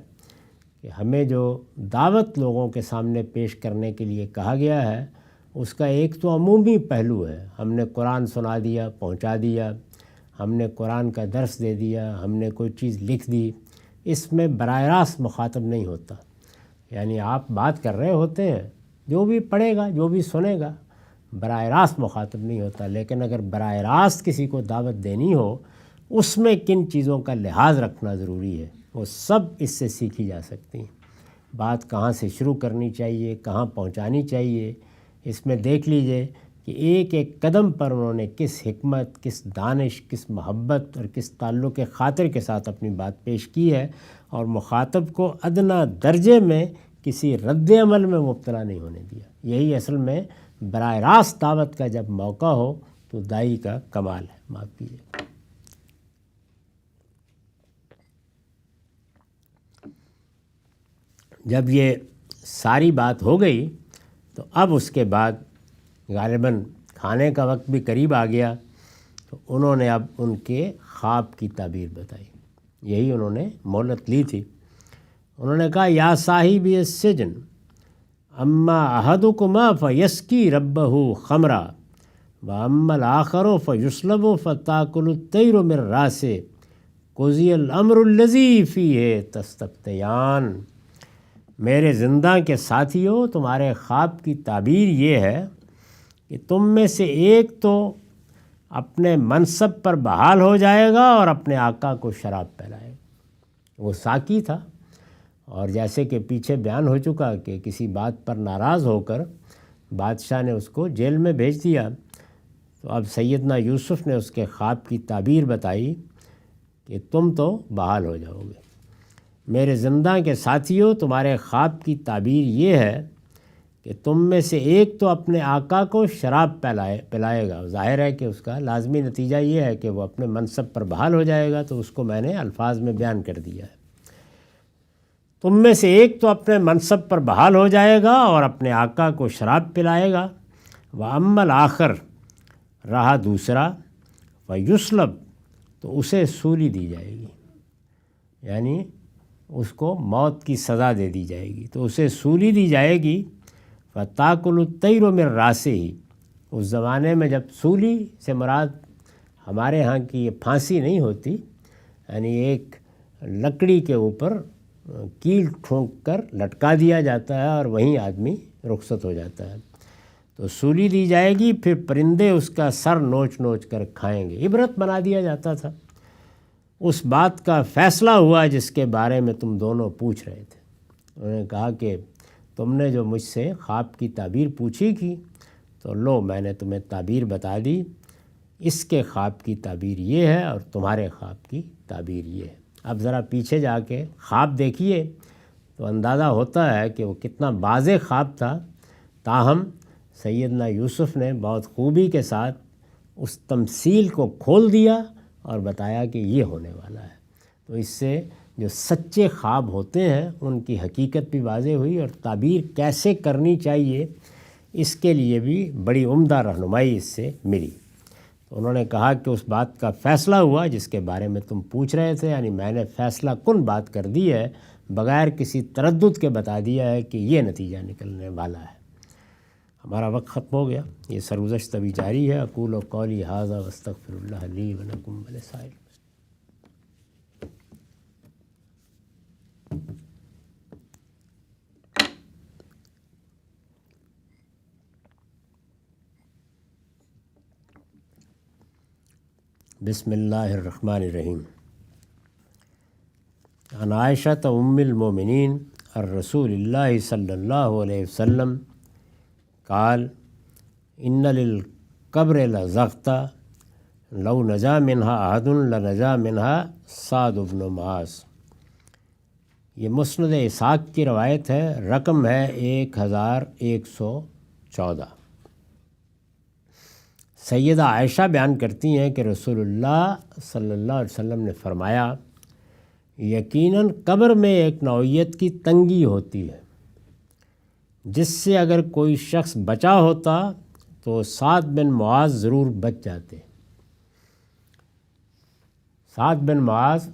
Speaker 1: کہ ہمیں جو دعوت لوگوں کے سامنے پیش کرنے کے لیے کہا گیا ہے اس کا ایک تو عمومی پہلو ہے، ہم نے قرآن سنا دیا، پہنچا دیا، ہم نے قرآن کا درس دے دیا، ہم نے کوئی چیز لکھ دی، اس میں براہ راست مخاطب نہیں ہوتا، یعنی آپ بات کر رہے ہوتے ہیں، جو بھی پڑھے گا جو بھی سنے گا براہ راست مخاطب نہیں ہوتا، لیکن اگر براہ راست کسی کو دعوت دینی ہو اس میں کن چیزوں کا لحاظ رکھنا ضروری ہے وہ سب اس سے سیکھی جا سکتی ہیں۔ بات کہاں سے شروع کرنی چاہیے، کہاں پہنچانی چاہیے، اس میں دیکھ لیجئے کہ ایک ایک قدم پر انہوں نے کس حکمت، کس دانش، کس محبت اور کس تعلق خاطر کے ساتھ اپنی بات پیش کی ہے، اور مخاطب کو ادنا درجے میں کسی رد عمل میں مبتلا نہیں ہونے دیا۔ یہی اصل میں براہ راست دعوت کا جب موقع ہو تو داعی کا کمال ہے۔ معاف کیجیے۔ جب یہ ساری بات ہو گئی تو اب اس کے بعد غالباً کھانے کا وقت بھی قریب آ گیا، تو انہوں نے اب ان کے خواب کی تعبیر بتائی، یہی انہوں نے مہلت لی تھی۔ انہوں نے کہا یا صاحبی السجن اما احدکما فیسکی ربہ خمرا واما الاخر فیسلب فتاکل الطیر من راسہ قضی الامر الذی فیہ تستفتیان۔ میرے زندہ کے ساتھیوں، تمہارے خواب کی تعبیر یہ ہے کہ تم میں سے ایک تو اپنے منصب پر بحال ہو جائے گا اور اپنے آقا کو شراب پلائے گا۔ وہ ساقی تھا، اور جیسے کہ پیچھے بیان ہو چکا کہ کسی بات پر ناراض ہو کر بادشاہ نے اس کو جیل میں بھیج دیا، تو اب سیدنا یوسف نے اس کے خواب کی تعبیر بتائی کہ تم تو بحال ہو جاؤ گے۔ میرے زندہ کے ساتھیوں، تمہارے خواب کی تعبیر یہ ہے کہ تم میں سے ایک تو اپنے آقا کو شراب پلائے گا۔ ظاہر ہے کہ اس کا لازمی نتیجہ یہ ہے کہ وہ اپنے منصب پر بحال ہو جائے گا، تو اس کو میں نے الفاظ میں بیان کر دیا ہے۔ تم میں سے ایک تو اپنے منصب پر بحال ہو جائے گا اور اپنے آقا کو شراب پلائے گا، وَأَمَّا الْآخَرُ، رہا دوسرا، وَيُسْلَبُ، تو اسے سولی دی جائے گی، یعنی اس کو موت کی سزا دے دی جائے گی، تو اسے سولی دی جائے گی۔ فَتَأْكُلُ الطَّيْرُ مِن رَاسِهِ، اس زمانے میں جب سولی سے مراد ہمارے ہاں کی یہ پھانسی نہیں ہوتی، یعنی ایک لکڑی کے اوپر کیل ٹھونک کر لٹکا دیا جاتا ہے اور وہیں آدمی رخصت ہو جاتا ہے، تو سولی دی جائے گی، پھر پرندے اس کا سر نوچ نوچ کر کھائیں گے۔ عبرت بنا دیا جاتا تھا۔ اس بات کا فیصلہ ہوا جس کے بارے میں تم دونوں پوچھ رہے تھے۔ انہوں نے کہا کہ تم نے جو مجھ سے خواب کی تعبیر پوچھی تھی، تو لو میں نے تمہیں تعبیر بتا دی۔ اس کے خواب کی تعبیر یہ ہے اور تمہارے خواب کی تعبیر یہ ہے۔ اب ذرا پیچھے جا کے خواب دیکھیے تو اندازہ ہوتا ہے کہ وہ کتنا واضح خواب تھا، تاہم سیدنا یوسف نے بہت خوبی کے ساتھ اس تمثیل کو کھول دیا اور بتایا کہ یہ ہونے والا ہے۔ تو اس سے جو سچے خواب ہوتے ہیں ان کی حقیقت بھی واضح ہوئی، اور تعبیر کیسے کرنی چاہیے اس کے لیے بھی بڑی عمدہ رہنمائی اس سے ملی۔ تو انہوں نے کہا کہ اس بات کا فیصلہ ہوا جس کے بارے میں تم پوچھ رہے تھے، یعنی میں نے فیصلہ کن بات کر دی ہے، بغیر کسی تردد کے بتا دیا ہے کہ یہ نتیجہ نکلنے والا ہے۔ ہمارا وقت ختم ہو گیا، یہ سرگزشت ابھی جاری ہے۔ اقول قولی ھذا واستغفر اللہ لی ولکم ولسائر۔ بسم اللہ الرحمن الرحیم۔ عن عائشہ ام المومنین الرسول اللہ صلی اللہ علیہ وسلم قال ان للقبر لضغطہ لو نجا منہا احد لنجا منہا سعد بن معاذ۔ یہ مسند اسحاق کی روایت ہے، رقم ہے 1114۔ سیدہ عائشہ بیان کرتی ہیں کہ رسول اللہ صلی اللہ علیہ وسلم نے فرمایا، یقیناً قبر میں ایک نوعیت کی تنگی ہوتی ہے جس سے اگر کوئی شخص بچا ہوتا تو سعد بن معاذ ضرور بچ جاتے۔ سعد بن معاذ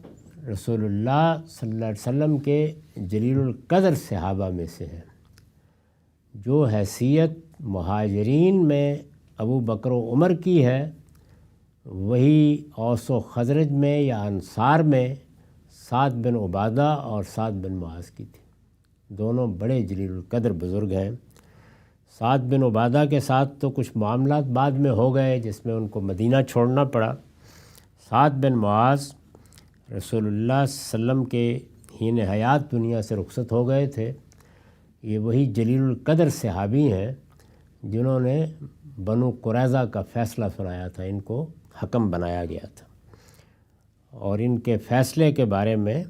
Speaker 1: رسول اللہ صلی اللہ علیہ وسلم کے جلیل القدر صحابہ میں سے ہیں، جو حیثیت مہاجرین میں ابو بکر و عمر کی ہے وہی اوس و خزرج میں یا انصار میں سعد بن عبادہ اور سعد بن معاذ کی تھی۔ دونوں بڑے جلیل القدر بزرگ ہیں۔ سعد بن عبادہ کے ساتھ تو کچھ معاملات بعد میں ہو گئے جس میں ان کو مدینہ چھوڑنا پڑا۔ سعد بن معاذ رسول اللہ صلی اللہ علیہ وسلم کے حین حیات دنیا سے رخصت ہو گئے تھے۔ یہ وہی جلیل القدر صحابی ہیں جنہوں نے بنو قریظہ کا فیصلہ سنایا تھا، ان کو حکم بنایا گیا تھا، اور ان کے فیصلے کے بارے میں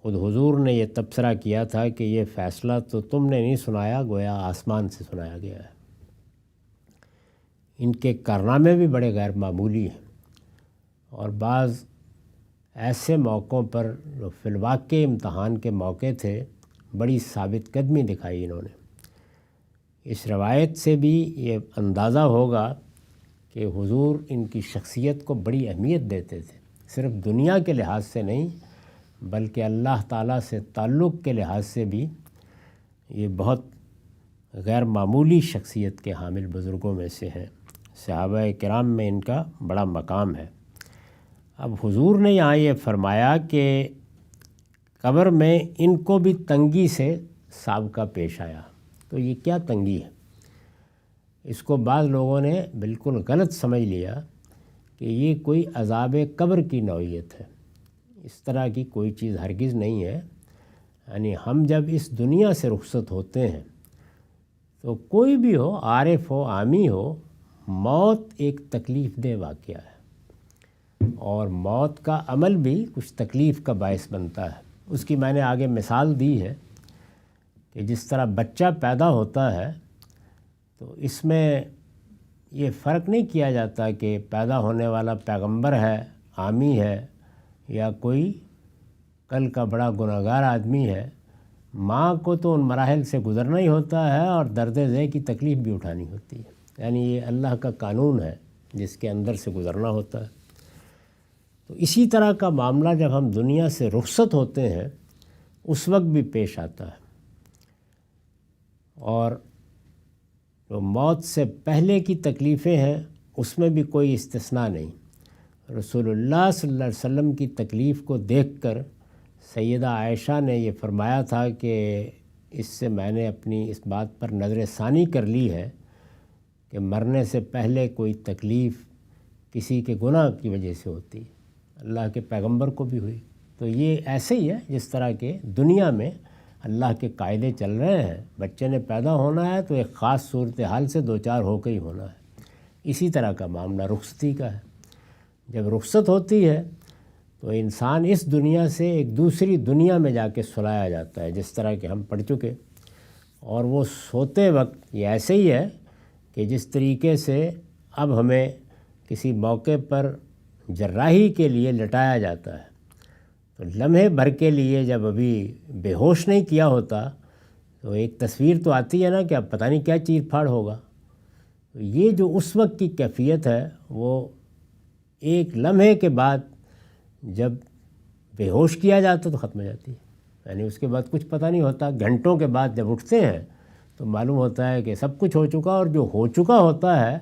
Speaker 1: خود حضور نے یہ تبصرہ کیا تھا کہ یہ فیصلہ تو تم نے نہیں سنایا، گویا آسمان سے سنایا گیا ہے۔ ان کے کارنامے بھی بڑے غیر معمولی ہیں، اور بعض ایسے موقعوں پر جو فی الواقع امتحان کے موقع تھے بڑی ثابت قدمی دکھائی انہوں نے۔ اس روایت سے بھی یہ اندازہ ہوگا کہ حضور ان کی شخصیت کو بڑی اہمیت دیتے تھے، صرف دنیا کے لحاظ سے نہیں بلکہ اللہ تعالیٰ سے تعلق کے لحاظ سے بھی یہ بہت غیر معمولی شخصیت کے حامل بزرگوں میں سے ہیں۔ صحابہ کرام میں ان کا بڑا مقام ہے۔ اب حضور نے یہاں یہ فرمایا کہ قبر میں ان کو بھی تنگی سے سابقہ پیش آیا، تو یہ کیا تنگی ہے؟ اس کو بعض لوگوں نے بالکل غلط سمجھ لیا کہ یہ کوئی عذاب قبر کی نوعیت ہے۔ اس طرح کی کوئی چیز ہرگز نہیں ہے۔ یعنی ہم جب اس دنیا سے رخصت ہوتے ہیں تو کوئی بھی ہو، عارف ہو عامی ہو، موت ایک تکلیف دہ واقعہ ہے، اور موت کا عمل بھی کچھ تکلیف کا باعث بنتا ہے۔ اس کی میں نے آگے مثال دی ہے کہ جس طرح بچہ پیدا ہوتا ہے تو اس میں یہ فرق نہیں کیا جاتا کہ پیدا ہونے والا پیغمبر ہے، عامی ہے، یا کوئی کل کا بڑا گناہگار آدمی ہے۔ ماں کو تو ان مراحل سے گزرنا ہی ہوتا ہے اور درد ذہ کی تکلیف بھی اٹھانی ہوتی ہے۔ یعنی یہ اللہ کا قانون ہے جس کے اندر سے گزرنا ہوتا ہے۔ تو اسی طرح کا معاملہ جب ہم دنیا سے رخصت ہوتے ہیں اس وقت بھی پیش آتا ہے، اور جو موت سے پہلے کی تکلیفیں ہیں اس میں بھی کوئی استثناء نہیں۔ رسول اللہ صلی اللہ علیہ وسلم کی تکلیف کو دیکھ کر سیدہ عائشہ نے یہ فرمایا تھا کہ اس سے میں نے اپنی اس بات پر نظر ثانی کر لی ہے کہ مرنے سے پہلے کوئی تکلیف کسی کے گناہ کی وجہ سے ہوتی، اللہ کے پیغمبر کو بھی ہوئی۔ تو یہ ایسے ہی ہے جس طرح کے دنیا میں اللہ کے قاعدے چل رہے ہیں۔ بچے نے پیدا ہونا ہے تو ایک خاص صورتحال سے دوچار ہو کے ہی ہونا ہے۔ اسی طرح کا معاملہ رخصتی کا ہے۔ جب رخصت ہوتی ہے تو انسان اس دنیا سے ایک دوسری دنیا میں جا کے سلایا جاتا ہے، جس طرح کہ ہم پڑھ چکے، اور وہ سوتے وقت یہ ایسے ہی ہے کہ جس طریقے سے اب ہمیں کسی موقع پر جراحی کے لیے لٹایا جاتا ہے، تو لمحے بھر کے لیے جب ابھی بے ہوش نہیں کیا ہوتا تو ایک تصویر تو آتی ہے نا کہ اب پتہ نہیں کیا چیر پھاڑ ہوگا۔ تو یہ جو اس وقت کی کیفیت ہے وہ ایک لمحے کے بعد جب بے ہوش کیا جاتا تو ختم ہو جاتی ہے، یعنی اس کے بعد کچھ پتہ نہیں ہوتا۔ گھنٹوں کے بعد جب اٹھتے ہیں تو معلوم ہوتا ہے کہ سب کچھ ہو چکا، اور جو ہو چکا ہوتا ہے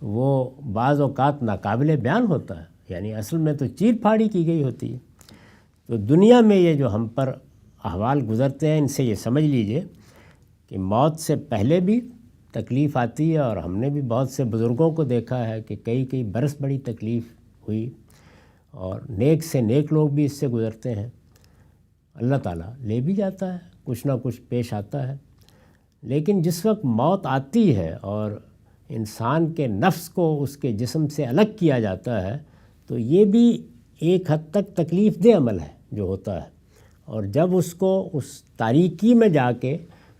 Speaker 1: وہ بعض اوقات ناقابل بیان ہوتا ہے، یعنی اصل میں تو چیر پھاڑی کی گئی ہوتی ہے۔ تو دنیا میں یہ جو ہم پر احوال گزرتے ہیں، ان سے یہ سمجھ لیجئے کہ موت سے پہلے بھی تکلیف آتی ہے، اور ہم نے بھی بہت سے بزرگوں کو دیکھا ہے کہ کئی برس بڑی تکلیف ہوئی، اور نیک سے نیک لوگ بھی اس سے گزرتے ہیں۔ اللہ تعالیٰ لے بھی جاتا ہے، کچھ نہ کچھ پیش آتا ہے، لیکن جس وقت موت آتی ہے اور انسان کے نفس کو اس کے جسم سے الگ کیا جاتا ہے تو یہ بھی ایک حد تک تکلیف دہ عمل ہے جو ہوتا ہے، اور جب اس کو اس تاریکی میں جا کے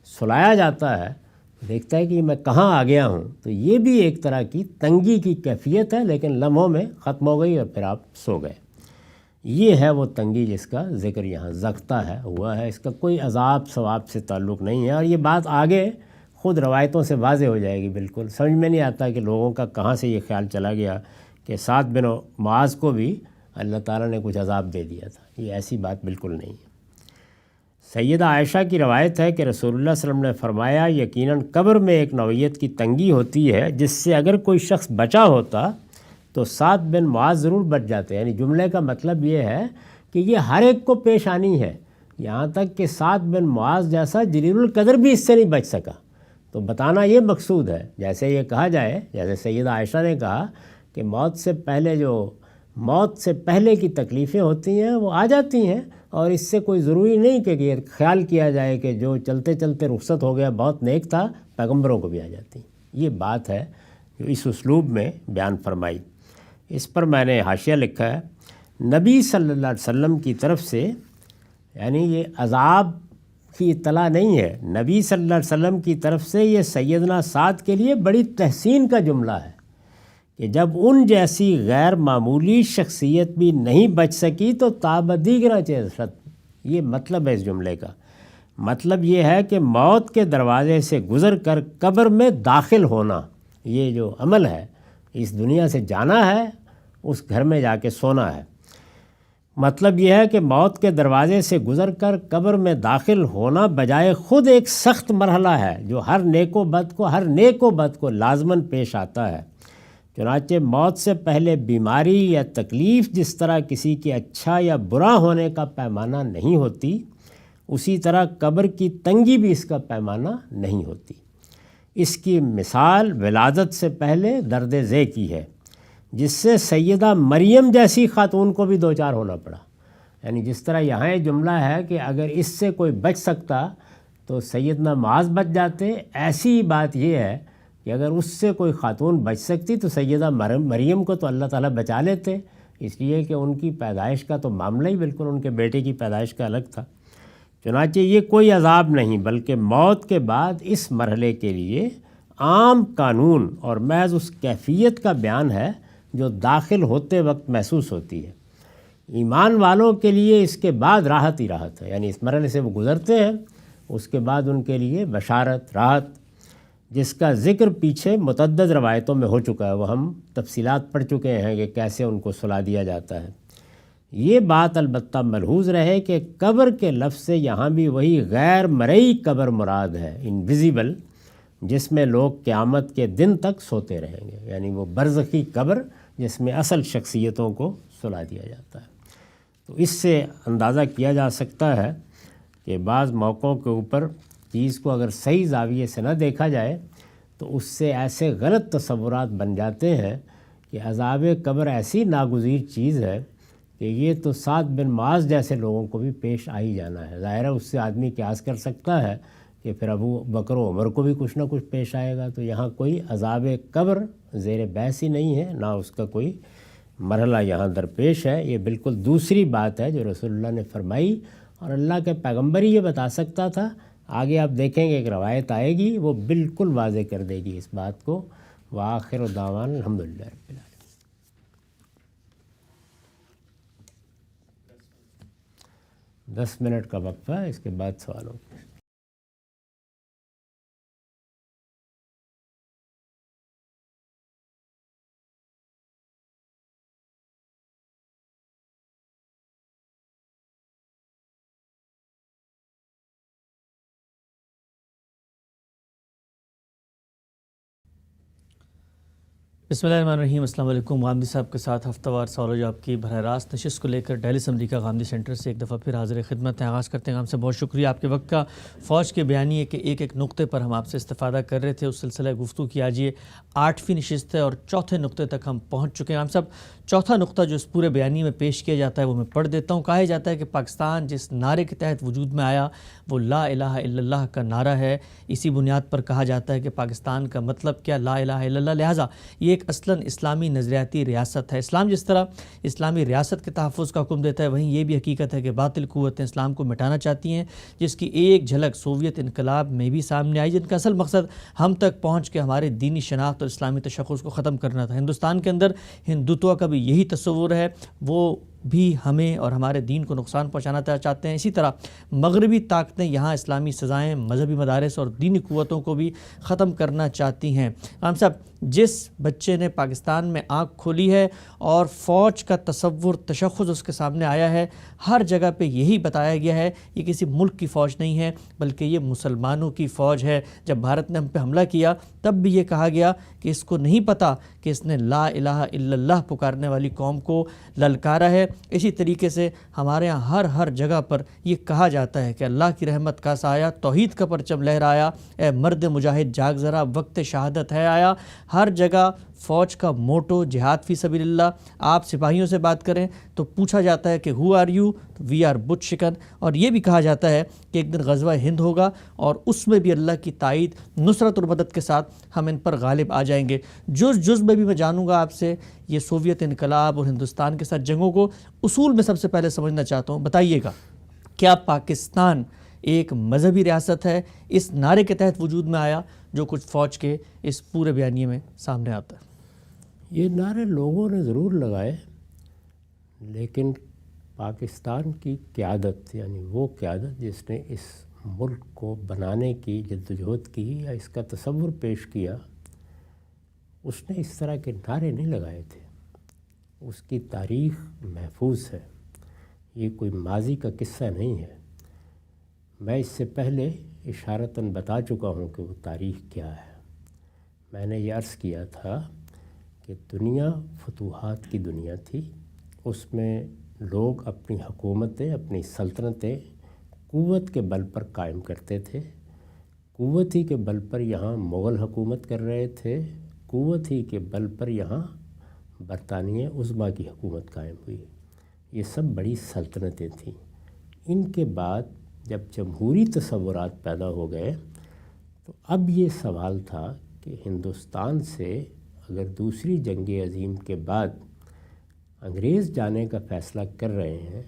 Speaker 1: سلایا جاتا ہے، دیکھتا ہے کہ میں کہاں آ گیا ہوں، تو یہ بھی ایک طرح کی تنگی کی کیفیت ہے، لیکن لمحوں میں ختم ہو گئی اور پھر آپ سو گئے۔ یہ ہے وہ تنگی جس کا ذکر یہاں زغتا ہے ہوا ہے، اس کا کوئی عذاب ثواب سے تعلق نہیں ہے، اور یہ بات آگے خود روایتوں سے واضح ہو جائے گی۔ بالکل سمجھ میں نہیں آتا کہ لوگوں کا کہاں سے یہ خیال چلا گیا کہ سعد بن معاذ کو بھی اللہ تعالیٰ نے کچھ عذاب دے دیا تھا۔ یہ ایسی بات بالکل نہیں ہے۔ سیدہ عائشہ کی روایت ہے کہ رسول اللہ صلی اللہ علیہ وسلم نے فرمایا، یقیناً قبر میں ایک نوعیت کی تنگی ہوتی ہے جس سے اگر کوئی شخص بچا ہوتا تو سعد بن معاذ ضرور بچ جاتے۔ یعنی جملے کا مطلب یہ ہے کہ یہ ہر ایک کو پیش آنی ہے، یہاں تک کہ سعد بن معاذ جیسا جلیل القدر بھی اس سے نہیں بچ سکا۔ تو بتانا یہ مقصود ہے، جیسے یہ کہا جائے، جیسے سیدہ عائشہ نے کہا کہ موت سے پہلے کی تکلیفیں ہوتی ہیں وہ آ جاتی ہیں، اور اس سے کوئی ضروری نہیں کہ یہ خیال کیا جائے کہ جو چلتے چلتے رخصت ہو گیا بہت نیک تھا، پیغمبروں کو بھی آ جاتی ہیں۔ یہ بات ہے جو اس اسلوب میں بیان فرمائی۔ اس پر میں نے حاشیہ لکھا ہے، نبی صلی اللہ علیہ وسلم کی طرف سے، یعنی یہ عذاب کی اطلاع نہیں ہے، نبی صلی اللہ علیہ وسلم کی طرف سے یہ سیدنا سعد کے لیے بڑی تحسین کا جملہ ہے کہ جب ان جیسی غیر معمولی شخصیت بھی نہیں بچ سکی تو تابدیگرہ چیزت۔ یہ مطلب ہے اس جملے کا، مطلب یہ ہے کہ موت کے دروازے سے گزر کر قبر میں داخل ہونا، یہ جو عمل ہے، اس دنیا سے جانا ہے، اس گھر میں جا کے سونا ہے۔ مطلب یہ ہے کہ موت کے دروازے سے گزر کر قبر میں داخل ہونا بجائے خود ایک سخت مرحلہ ہے جو ہر نیک و بد کو لازماً پیش آتا ہے۔ چنانچہ موت سے پہلے بیماری یا تکلیف جس طرح کسی کے اچھا یا برا ہونے کا پیمانہ نہیں ہوتی، اسی طرح قبر کی تنگی بھی اس کا پیمانہ نہیں ہوتی۔ اس کی مثال ولادت سے پہلے درد ذے کی ہے، جس سے سیدہ مریم جیسی خاتون کو بھی دوچار ہونا پڑا۔ یعنی جس طرح یہاں یہ جملہ ہے کہ اگر اس سے کوئی بچ سکتا تو سیدنا معاذ بچ جاتے، ایسی بات یہ ہے کہ اگر اس سے کوئی خاتون بچ سکتی تو سیدہ مریم کو تو اللہ تعالیٰ بچا لیتے، اس لیے کہ ان کی پیدائش کا تو معاملہ ہی بالکل ان کے بیٹے کی پیدائش کا الگ تھا۔ چنانچہ یہ کوئی عذاب نہیں بلکہ موت کے بعد اس مرحلے کے لیے عام قانون اور محض اس کیفیت کا بیان ہے جو داخل ہوتے وقت محسوس ہوتی ہے۔ ایمان والوں کے لیے اس کے بعد راحت ہی راحت ہے، یعنی اس مرحلے سے وہ گزرتے ہیں، اس کے بعد ان کے لیے بشارت، راحت، جس کا ذکر پیچھے متعدد روایتوں میں ہو چکا ہے، وہ ہم تفصیلات پڑھ چکے ہیں کہ کیسے ان کو سلا دیا جاتا ہے۔ یہ بات البتہ ملحوظ رہے کہ قبر کے لفظ سے یہاں بھی وہی غیر مرئی قبر مراد ہے، انویزیبل، جس میں لوگ قیامت کے دن تک سوتے رہیں گے، یعنی وہ برزخی قبر جس میں اصل شخصیتوں کو سلا دیا جاتا ہے۔ تو اس سے اندازہ کیا جا سکتا ہے کہ بعض موقعوں کے اوپر چیز کو اگر صحیح زاویے سے نہ دیکھا جائے تو اس سے ایسے غلط تصورات بن جاتے ہیں کہ عذاب قبر ایسی ناگزیر چیز ہے کہ یہ تو سعد بن معاذ جیسے لوگوں کو بھی پیش آ ہی جانا ہے۔ ظاہر ہے اس سے آدمی قیاس کر سکتا ہے کہ پھر ابو بکر و عمر کو بھی کچھ نہ کچھ پیش آئے گا. تو یہاں کوئی عذاب قبر زیر بحث ہی نہیں ہے، نہ اس کا کوئی مرحلہ یہاں درپیش ہے. یہ بالکل دوسری بات ہے جو رسول اللہ نے فرمائی، اور اللہ کے پیغمبر ہی یہ بتا سکتا تھا. آگے آپ دیکھیں گے ایک روایت آئے گی وہ بالکل واضح کر دے گی اس بات کو. وآخر دعوانا الحمدللہ رب العالمین. 10 منٹ کا وقفہ، اس کے بعد سوالوں کی.
Speaker 2: بسم اللہ الرحمن الرحیم. السلام علیکم. غامدی صاحب کے ساتھ ہفتہ وار سوال و جواب کی براہ راست نشست کو لے کر ڈیلی اسمبلی کا غامدی سینٹر سے ایک دفعہ پھر حاضر خدمت ہے. آغاز کرتے ہیں. ہم سے بہت شکریہ آپ کے وقت کا. فوج کے بیانیے کے ایک ایک نقطے پر ہم آپ سے استفادہ کر رہے تھے. اس سلسلہ گفتگو کی آج یہ 8ویں نشست ہے اور چوتھے نقطے تک ہم پہنچ چکے ہیں. ہم سب چوتھا نقطہ جو اس پورے بیانیے میں پیش کیا جاتا ہے وہ میں پڑھ دیتا ہوں. کہا جاتا ہے کہ پاکستان جس نعرے کے تحت وجود میں آیا وہ لا الہ الا اللہ کا نعرہ ہے. اسی بنیاد پر کہا جاتا ہے کہ پاکستان کا مطلب کیا لا الہ الا اللہ. لہٰذا یہ ایک اصلاً اسلامی نظریاتی ریاست ہے. اسلام جس طرح اسلامی ریاست کے تحفظ کا حکم دیتا ہے، وہیں یہ بھی حقیقت ہے کہ باطل قوتیں اسلام کو مٹانا چاہتی ہیں، جس کی ایک جھلک سوویت انقلاب میں بھی سامنے آئی، جن کا اصل مقصد ہم تک پہنچ کے ہمارے دینی شناخت اور اسلامی تشخص کو ختم کرنا تھا. ہندوستان کے اندر ہندوتوا کا بھی یہی تصور ہے، وہ بھی ہمیں اور ہمارے دین کو نقصان پہنچانا چاہتے ہیں. اسی طرح مغربی طاقتیں یہاں اسلامی سزائیں، مذہبی مدارس اور دینی قوتوں کو بھی ختم کرنا چاہتی ہیں. ہم سب جس بچے نے پاکستان میں آنکھ کھولی ہے اور فوج کا تصور تشخص اس کے سامنے آیا ہے، ہر جگہ پہ یہی بتایا گیا ہے یہ کسی ملک کی فوج نہیں ہے بلکہ یہ مسلمانوں کی فوج ہے. جب بھارت نے ہم پہ حملہ کیا تب بھی یہ کہا گیا کہ اس کو نہیں پتہ کہ اس نے لا الہ الا اللہ پکارنے والی قوم کو للکارا ہے. اسی طریقے سے ہمارے ہاں ہر جگہ پر یہ کہا جاتا ہے کہ اللہ کی رحمت کا سایہ، توحید کا پرچم لہرایا، اے مرد مجاہد جاگ ذرا وقت شہادت ہے آیا. ہر جگہ فوج کا موٹو جہاد فی سبیل اللہ. آپ سپاہیوں سے بات کریں تو پوچھا جاتا ہے کہ who are you, we are بت شکن. اور یہ بھی کہا جاتا ہے کہ ایک دن غزوہ ہند ہوگا اور اس میں بھی اللہ کی تائید، نصرت اور مدد کے ساتھ ہم ان پر غالب آ جائیں گے. جز میں بھی میں جانوں گا آپ سے یہ سوویت انقلاب اور ہندوستان کے ساتھ جنگوں کو اصول میں سب سے پہلے سمجھنا چاہتا ہوں. بتائیے گا کیا پاکستان ایک مذہبی ریاست ہے؟ اس نعرے کے تحت وجود میں آیا جو کچھ فوج کے اس پورے بیانیے میں سامنے آتا ہے.
Speaker 1: یہ نعرے لوگوں نے ضرور لگائے، لیکن پاکستان کی قیادت، یعنی وہ قیادت جس نے اس ملک کو بنانے کی جدوجہد کی یا اس کا تصور پیش کیا، اس نے اس طرح کے نعرے نہیں لگائے تھے. اس کی تاریخ محفوظ ہے، یہ کوئی ماضی کا قصہ نہیں ہے. میں اس سے پہلے اشارتاً بتا چکا ہوں کہ وہ تاریخ کیا ہے. میں نے یہ عرض کیا تھا کہ دنیا فتوحات کی دنیا تھی. اس میں لوگ اپنی حکومتیں، اپنی سلطنتیں قوت کے بل پر قائم کرتے تھے. قوت ہی کے بل پر یہاں مغل حکومت کر رہے تھے، قوت ہی کے بل پر یہاں برطانیہ عظمیٰ کی حکومت قائم ہوئی. یہ سب بڑی سلطنتیں تھیں. ان کے بعد جب جمہوری تصورات پیدا ہو گئے تو اب یہ سوال تھا کہ ہندوستان سے اگر دوسری جنگ عظیم کے بعد انگریز جانے کا فیصلہ کر رہے ہیں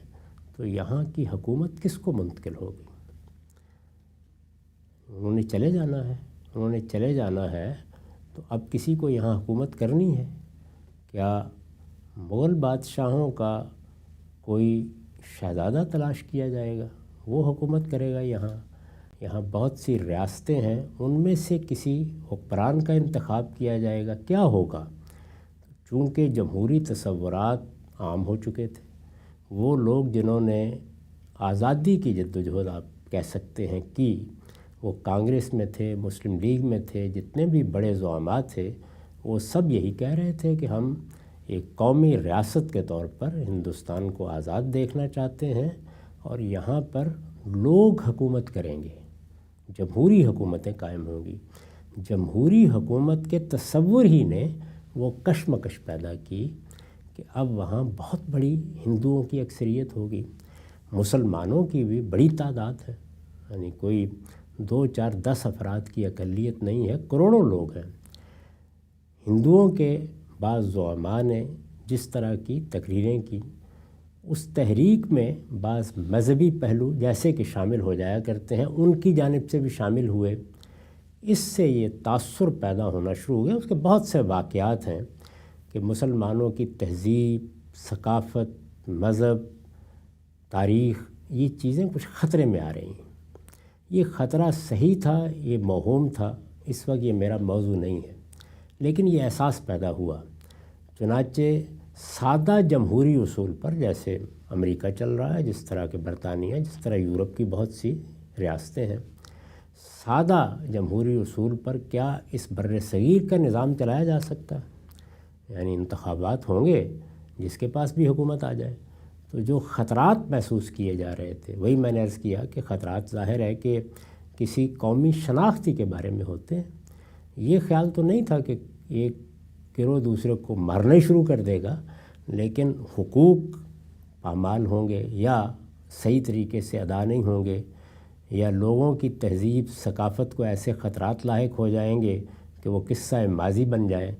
Speaker 1: تو یہاں کی حکومت کس کو منتقل ہوگی؟ انہوں نے چلے جانا ہے تو اب کسی کو یہاں حکومت کرنی ہے. کیا مغل بادشاہوں کا کوئی شہزادہ تلاش کیا جائے گا، وہ حکومت کرے گا یہاں بہت سی ریاستیں ہیں، ان میں سے کسی حکمران کا انتخاب کیا جائے گا؟ کیا ہوگا؟ چونکہ جمہوری تصورات عام ہو چکے تھے. وہ لوگ جنہوں نے آزادی کی جدوجہد آپ کہہ سکتے ہیں کہ وہ کانگریس میں تھے، مسلم لیگ میں تھے، جتنے بھی بڑے زعماء تھے، وہ سب یہی کہہ رہے تھے کہ ہم ایک قومی ریاست کے طور پر ہندوستان کو آزاد دیکھنا چاہتے ہیں اور یہاں پر لوگ حکومت کریں گے، جمہوری حکومتیں قائم ہوں گی. جمہوری حکومت کے تصور ہی نے وہ کشمکش پیدا کی کہ اب وہاں بہت بڑی ہندوؤں کی اکثریت ہوگی، مسلمانوں کی بھی بڑی تعداد ہے. یعنی کوئی 2, 4, 10 افراد کی اقلیت نہیں ہے، کروڑوں لوگ ہیں۔ ہندوؤں کے بعض زعماء نے جس طرح کی تقریریں کی، اس تحریک میں بعض مذہبی پہلو جیسے کہ شامل ہو جایا کرتے ہیں، ان کی جانب سے بھی شامل ہوئے۔ اس سے یہ تاثر پیدا ہونا شروع ہو گیا۔ اس کے بہت سے واقعات ہیں کہ مسلمانوں کی تہذیب، ثقافت، مذہب، تاریخ، یہ چیزیں کچھ خطرے میں آ رہی ہیں۔ یہ خطرہ صحیح تھا، یہ موہوم تھا، اس وقت یہ میرا موضوع نہیں ہے، لیکن یہ احساس پیدا ہوا۔ چنانچہ سادہ جمہوری اصول پر، جیسے امریکہ چل رہا ہے، جس طرح کہ برطانیہ، جس طرح یورپ کی بہت سی ریاستیں ہیں، سادہ جمہوری اصول پر کیا اس بر صغیر کا نظام چلایا جا سکتا ہے؟ یعنی انتخابات ہوں گے، جس کے پاس بھی حکومت آ جائے۔ تو جو خطرات محسوس کیے جا رہے تھے، وہی میں نے عرض کیا کہ خطرات ظاہر ہے کہ کسی قومی شناختی کے بارے میں ہوتے ہیں۔ یہ خیال تو نہیں تھا کہ ایک گروہ دوسرے کو مارنا شروع کر دے گا، لیکن حقوق پامال ہوں گے یا صحیح طریقے سے ادا نہیں ہوں گے، یا لوگوں کی تہذیب، ثقافت کو ایسے خطرات لاحق ہو جائیں گے کہ وہ قصہ ماضی بن جائیں۔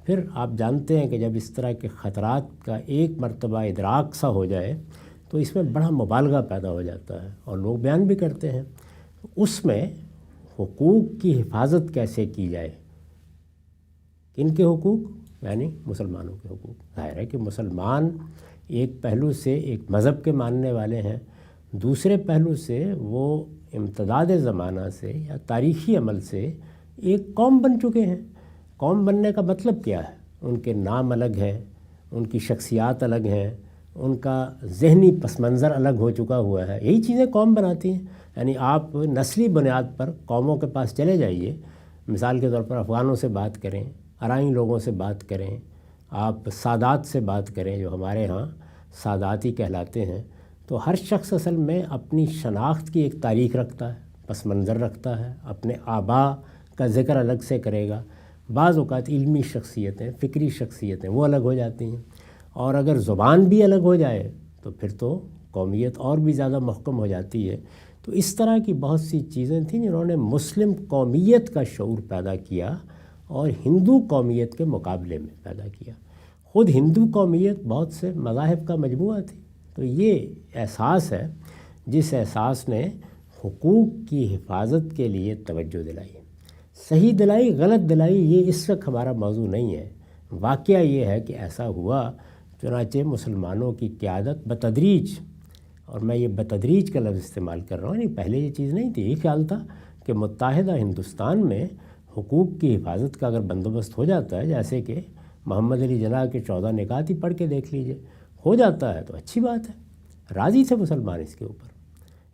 Speaker 1: پھر آپ جانتے ہیں کہ جب اس طرح کے خطرات کا ایک مرتبہ ادراک سا ہو جائے تو اس میں بڑا مبالغہ پیدا ہو جاتا ہے، اور لوگ بیان بھی کرتے ہیں۔ اس میں حقوق کی حفاظت کیسے کی جائے؟ کن کے حقوق؟ یعنی مسلمانوں کے حقوق۔ ظاہر ہے کہ مسلمان ایک پہلو سے ایک مذہب کے ماننے والے ہیں، دوسرے پہلو سے وہ امتداد زمانہ سے یا تاریخی عمل سے ایک قوم بن چکے ہیں۔ قوم بننے کا مطلب کیا ہے؟ ان کے نام الگ ہیں، ان کی شخصیات الگ ہیں، ان کا ذہنی پس منظر الگ ہو چکا ہوا ہے۔ یہی چیزیں قوم بناتی ہیں۔ یعنی آپ نسلی بنیاد پر قوموں کے پاس چلے جائیے، مثال کے طور پر افغانوں سے بات کریں، ارائیں لوگوں سے بات کریں، آپ سادات سے بات کریں جو ہمارے ہاں ساداتی کہلاتے ہیں، تو ہر شخص اصل میں اپنی شناخت کی ایک تاریخ رکھتا ہے، پس منظر رکھتا ہے، اپنے آبا کا ذکر الگ سے کرے گا۔ بعض اوقات علمی شخصیتیں، فکری شخصیتیں وہ الگ ہو جاتی ہیں، اور اگر زبان بھی الگ ہو جائے تو پھر تو قومیت اور بھی زیادہ محکم ہو جاتی ہے۔ تو اس طرح کی بہت سی چیزیں تھیں جنہوں نے مسلم قومیت کا شعور پیدا کیا اور ہندو قومیت کے مقابلے میں پیدا کیا۔ خود ہندو قومیت بہت سے مذاہب کا مجموعہ تھی۔ تو یہ احساس ہے جس احساس نے حقوق کی حفاظت کے لیے توجہ دلائی، صحیح دلائی، غلط دلائی، یہ اس وقت ہمارا موضوع نہیں ہے۔ واقعہ یہ ہے کہ ایسا ہوا، چنانچہ مسلمانوں کی قیادت بتدریج، اور میں یہ بتدریج کا لفظ استعمال کر رہا ہوں، یعنی پہلے یہ چیز نہیں تھی۔ یہ خیال تھا کہ متحدہ ہندوستان میں حقوق کی حفاظت کا اگر بندوبست ہو جاتا ہے، جیسے کہ محمد علی جناح کے 14 نکات ہی پڑھ کے دیکھ لیجئے، ہو جاتا ہے تو اچھی بات ہے، راضی تھے مسلمان اس کے اوپر۔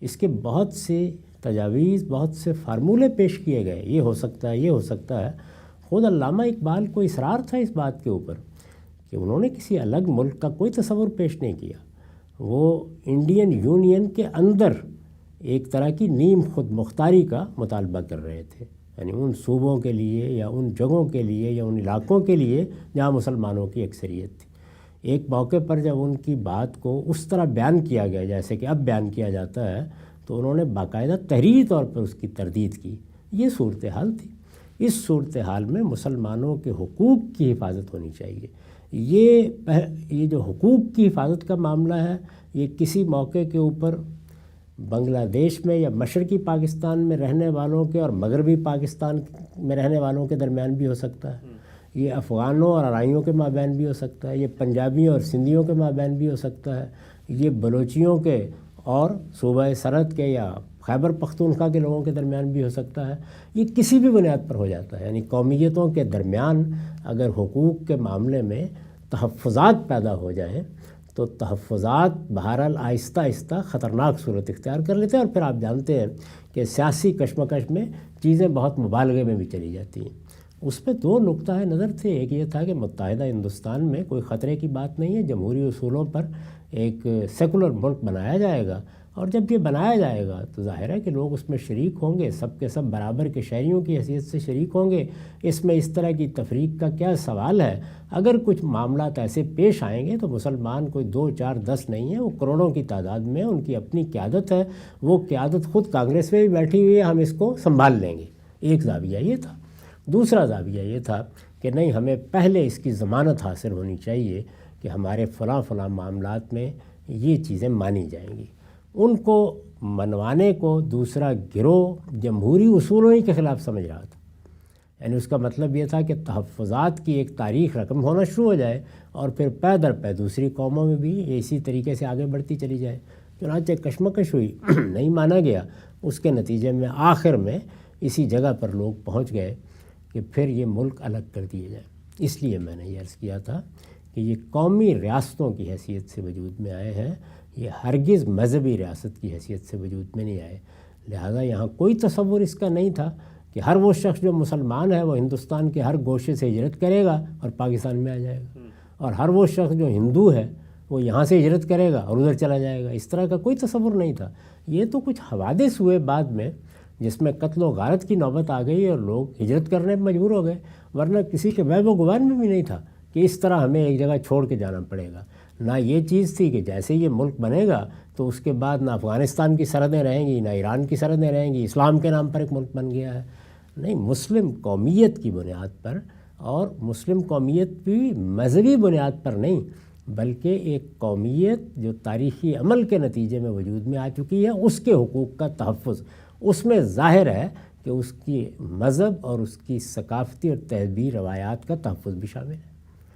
Speaker 1: اس کے بہت سے تجاویز، بہت سے فارمولے پیش کیے گئے، یہ ہو سکتا ہے، یہ ہو سکتا ہے۔ خود علامہ اقبال کو اصرار تھا اس بات کے اوپر کہ انہوں نے کسی الگ ملک کا کوئی تصور پیش نہیں کیا، وہ انڈین یونین کے اندر ایک طرح کی نیم خود مختاری کا مطالبہ کر رہے تھے، یعنی ان صوبوں کے لیے یا ان جگہوں کے لیے یا ان علاقوں کے لیے جہاں مسلمانوں کی اکثریت تھی۔ ایک موقع پر جب ان کی بات کو اس طرح بیان کیا گیا جیسے کہ اب بیان کیا جاتا ہے، تو انہوں نے باقاعدہ تحریری طور پر اس کی تردید کی۔ یہ صورتحال تھی۔ اس صورتحال میں مسلمانوں کے حقوق کی حفاظت ہونی چاہیے۔ یہ جو حقوق کی حفاظت کا معاملہ ہے، یہ کسی موقع کے اوپر بنگلہ دیش میں یا مشرقی پاکستان میں رہنے والوں کے اور مغربی پاکستان میں رہنے والوں کے درمیان بھی ہو سکتا ہے، یہ افغانوں اور ارائیوں کے مابین بھی ہو سکتا ہے، یہ پنجابیوں اور سندھیوں کے مابین بھی ہو سکتا ہے، یہ بلوچیوں کے اور صوبہ سرحد کے یا خیبر پختونخوا کے لوگوں کے درمیان بھی ہو سکتا ہے۔ یہ کسی بھی بنیاد پر ہو جاتا ہے، یعنی قومیتوں کے درمیان اگر حقوق کے معاملے میں تحفظات پیدا ہو جائیں تو تحفظات بہرحال آہستہ آہستہ خطرناک صورت اختیار کر لیتے ہیں، اور پھر آپ جانتے ہیں کہ سیاسی کشمکش میں چیزیں بہت مبالغے میں بھی چلی جاتی ہیں۔ اس پہ دو نقطہ نظر تھے۔ ایک یہ تھا کہ متحدہ ہندوستان میں کوئی خطرے کی بات نہیں ہے، جمہوری اصولوں پر ایک سیکولر ملک بنایا جائے گا، اور جب یہ بنایا جائے گا تو ظاہر ہے کہ لوگ اس میں شریک ہوں گے، سب کے سب برابر کے شہریوں کی حیثیت سے شریک ہوں گے۔ اس میں اس طرح کی تفریق کا کیا سوال ہے؟ اگر کچھ معاملات ایسے پیش آئیں گے تو مسلمان کوئی 2 4 10 نہیں ہیں، وہ کروڑوں کی تعداد میں، ان کی اپنی قیادت ہے، وہ قیادت خود کانگریس میں بھی بیٹھی ہوئی ہے، ہم اس کو سنبھال لیں گے۔ ایک زاویہ یہ تھا۔ دوسرا زاویہ یہ تھا کہ نہیں، ہمیں پہلے اس کی ضمانت حاصل ہونی چاہیے کہ ہمارے فلاں معاملات میں یہ چیزیں مانی جائیں گی۔ ان کو منوانے کو دوسرا گروہ جمہوری اصولوں ہی کے خلاف سمجھ رہا تھا، یعنی اس کا مطلب یہ تھا کہ تحفظات کی ایک تاریخ رقم ہونا شروع ہو جائے اور پھر پے در پے دوسری قوموں میں بھی اسی طریقے سے آگے بڑھتی چلی جائے۔ چنانچہ کشمکش ہوئی، نہیں مانا گیا، اس کے نتیجے میں آخر میں اسی جگہ پر لوگ پہنچ گئے کہ پھر یہ ملک الگ کر دیے جائے۔ اس لیے میں نے یہ عرض کیا تھا کہ یہ قومی ریاستوں کی حیثیت سے وجود میں آئے ہیں، یہ ہرگز مذہبی ریاست کی حیثیت سے وجود میں نہیں آئے۔ لہذا یہاں کوئی تصور اس کا نہیں تھا کہ ہر وہ شخص جو مسلمان ہے وہ ہندوستان کے ہر گوشے سے ہجرت کرے گا اور پاکستان میں آ جائے گا، اور ہر وہ شخص جو ہندو ہے وہ یہاں سے ہجرت کرے گا اور ادھر چلا جائے گا۔ اس طرح کا کوئی تصور نہیں تھا۔ یہ تو کچھ حوادث ہوئے بعد میں، جس میں قتل و غارت کی نوبت آ گئی اور لوگ ہجرت کرنے میں مجبور ہو گئے، ورنہ کسی کے وہم و گمان میں بھی نہیں تھا کہ اس طرح ہمیں ایک جگہ چھوڑ کے جانا پڑے گا۔ نہ یہ چیز تھی کہ جیسے یہ ملک بنے گا تو اس کے بعد نہ افغانستان کی سرحدیں رہیں گی، نہ ایران کی سرحدیں رہیں گی، اسلام کے نام پر ایک ملک بن گیا ہے۔ نہیں، مسلم قومیت کی بنیاد پر، اور مسلم قومیت بھی مذہبی بنیاد پر نہیں، بلکہ ایک قومیت جو تاریخی عمل کے نتیجے میں وجود میں آ چکی ہے، اس کے حقوق کا تحفظ، اس میں ظاہر ہے کہ اس کی مذہب اور اس کی ثقافتی اور تہذیبی روایات کا تحفظ بھی شامل ہے۔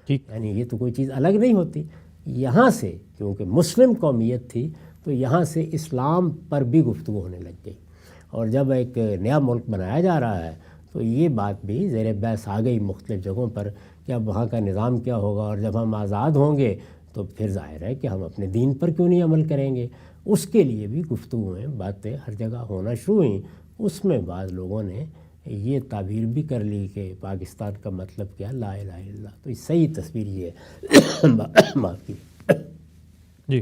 Speaker 2: ٹھیک،
Speaker 1: یعنی یہ تو کوئی چیز الگ نہیں ہوتی۔ یہاں سے کیونکہ مسلم قومیت تھی تو یہاں سے اسلام پر بھی گفتگو ہونے لگ گئی، اور جب ایک نیا ملک بنایا جا رہا ہے تو یہ بات بھی زیر بحث آ گئی مختلف جگہوں پر کہ اب وہاں کا نظام کیا ہوگا، اور جب ہم آزاد ہوں گے تو پھر ظاہر ہے کہ ہم اپنے دین پر کیوں نہیں عمل کریں گے۔ اس کے لیے بھی گفتگویں، باتیں ہر جگہ ہونا شروع ہوئیں۔ اس میں بعض لوگوں نے یہ تعبیر بھی کر لی کہ پاکستان کا مطلب کیا، لا الہ الا اللہ۔ تو صحیح تصویر یہ ہے۔ معاف کیجیے
Speaker 2: جی،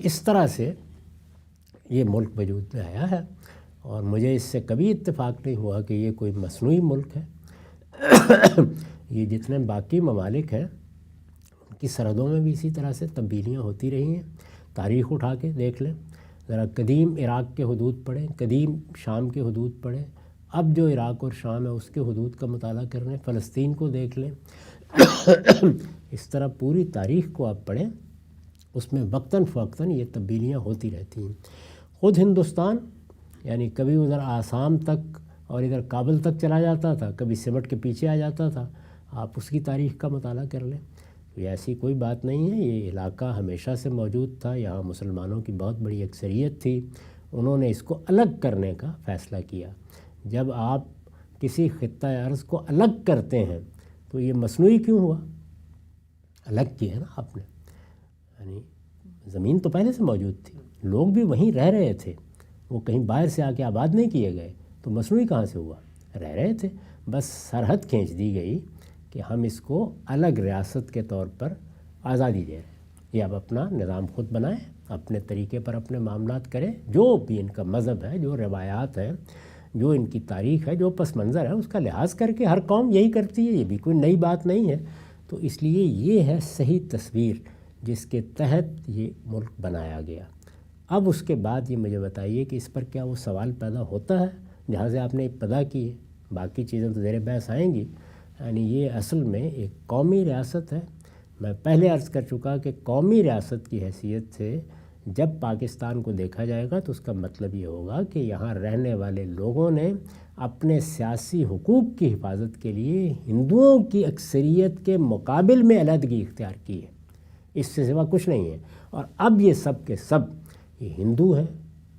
Speaker 1: اس طرح سے یہ ملک وجود میں آیا ہے، اور مجھے اس سے کبھی اتفاق نہیں ہوا کہ یہ کوئی مصنوعی ملک ہے۔ یہ جتنے باقی ممالک ہیں ان کی سرحدوں میں بھی اسی طرح سے تبدیلیاں ہوتی رہی ہیں۔ تاریخ اٹھا کے دیکھ لیں، ذرا قدیم عراق کے حدود پڑھیں، قدیم شام کے حدود پڑھیں، اب جو عراق اور شام ہے اس کے حدود کا مطالعہ کر لیں، فلسطین کو دیکھ لیں۔ اس طرح پوری تاریخ کو آپ پڑھیں، اس میں وقتاً فوقتاً یہ تبدیلیاں ہوتی رہتی ہیں۔ خود ہندوستان یعنی کبھی ادھر آسام تک اور ادھر کابل تک چلا جاتا تھا، کبھی سمٹ کے پیچھے آ جاتا تھا۔ آپ اس کی تاریخ کا مطالعہ کر لیں، یہ ایسی کوئی بات نہیں ہے۔ یہ علاقہ ہمیشہ سے موجود تھا، یہاں مسلمانوں کی بہت بڑی اکثریت تھی، انہوں نے اس کو الگ کرنے کا فیصلہ کیا۔ جب آپ کسی خطہ ارض کو الگ کرتے ہیں تو یہ مصنوعی کیوں ہوا؟ الگ کی ہے نا آپ نے، یعنی زمین تو پہلے سے موجود تھی، لوگ بھی وہیں رہ رہے تھے، وہ کہیں باہر سے آ کے آباد نہیں کیے گئے، تو مصنوعی کہاں سے ہوا؟ رہ رہے تھے، بس سرحد کھینچ دی گئی کہ ہم اس کو الگ ریاست کے طور پر آزادی دے رہے ہیں، یہ اب اپنا نظام خود بنائیں، اپنے طریقے پر اپنے معاملات کریں، جو بھی ان کا مذہب ہے، جو روایات ہیں، جو ان کی تاریخ ہے، جو پس منظر ہے، اس کا لحاظ کر کے ہر قوم یہی کرتی ہے، یہ بھی کوئی نئی بات نہیں ہے۔ تو اس لیے یہ ہے صحیح تصویر جس کے تحت یہ ملک بنایا گیا۔ اب اس کے بعد یہ مجھے بتائیے کہ اس پر کیا وہ سوال پیدا ہوتا ہے جہاں سے آپ نے ابتدا کی ہے، باقی چیزیں تو زیر بحث آئیں گی۔ یعنی یہ اصل میں ایک قومی ریاست ہے۔ میں پہلے عرض کر چکا کہ قومی ریاست کی حیثیت سے جب پاکستان کو دیکھا جائے گا تو اس کا مطلب یہ ہوگا کہ یہاں رہنے والے لوگوں نے اپنے سیاسی حقوق کی حفاظت کے لیے ہندوؤں کی اکثریت کے مقابل میں علیحدگی اختیار کی ہے، اس سے سوا کچھ نہیں ہے۔ اور اب یہ سب کے سب، یہ ہندو ہیں،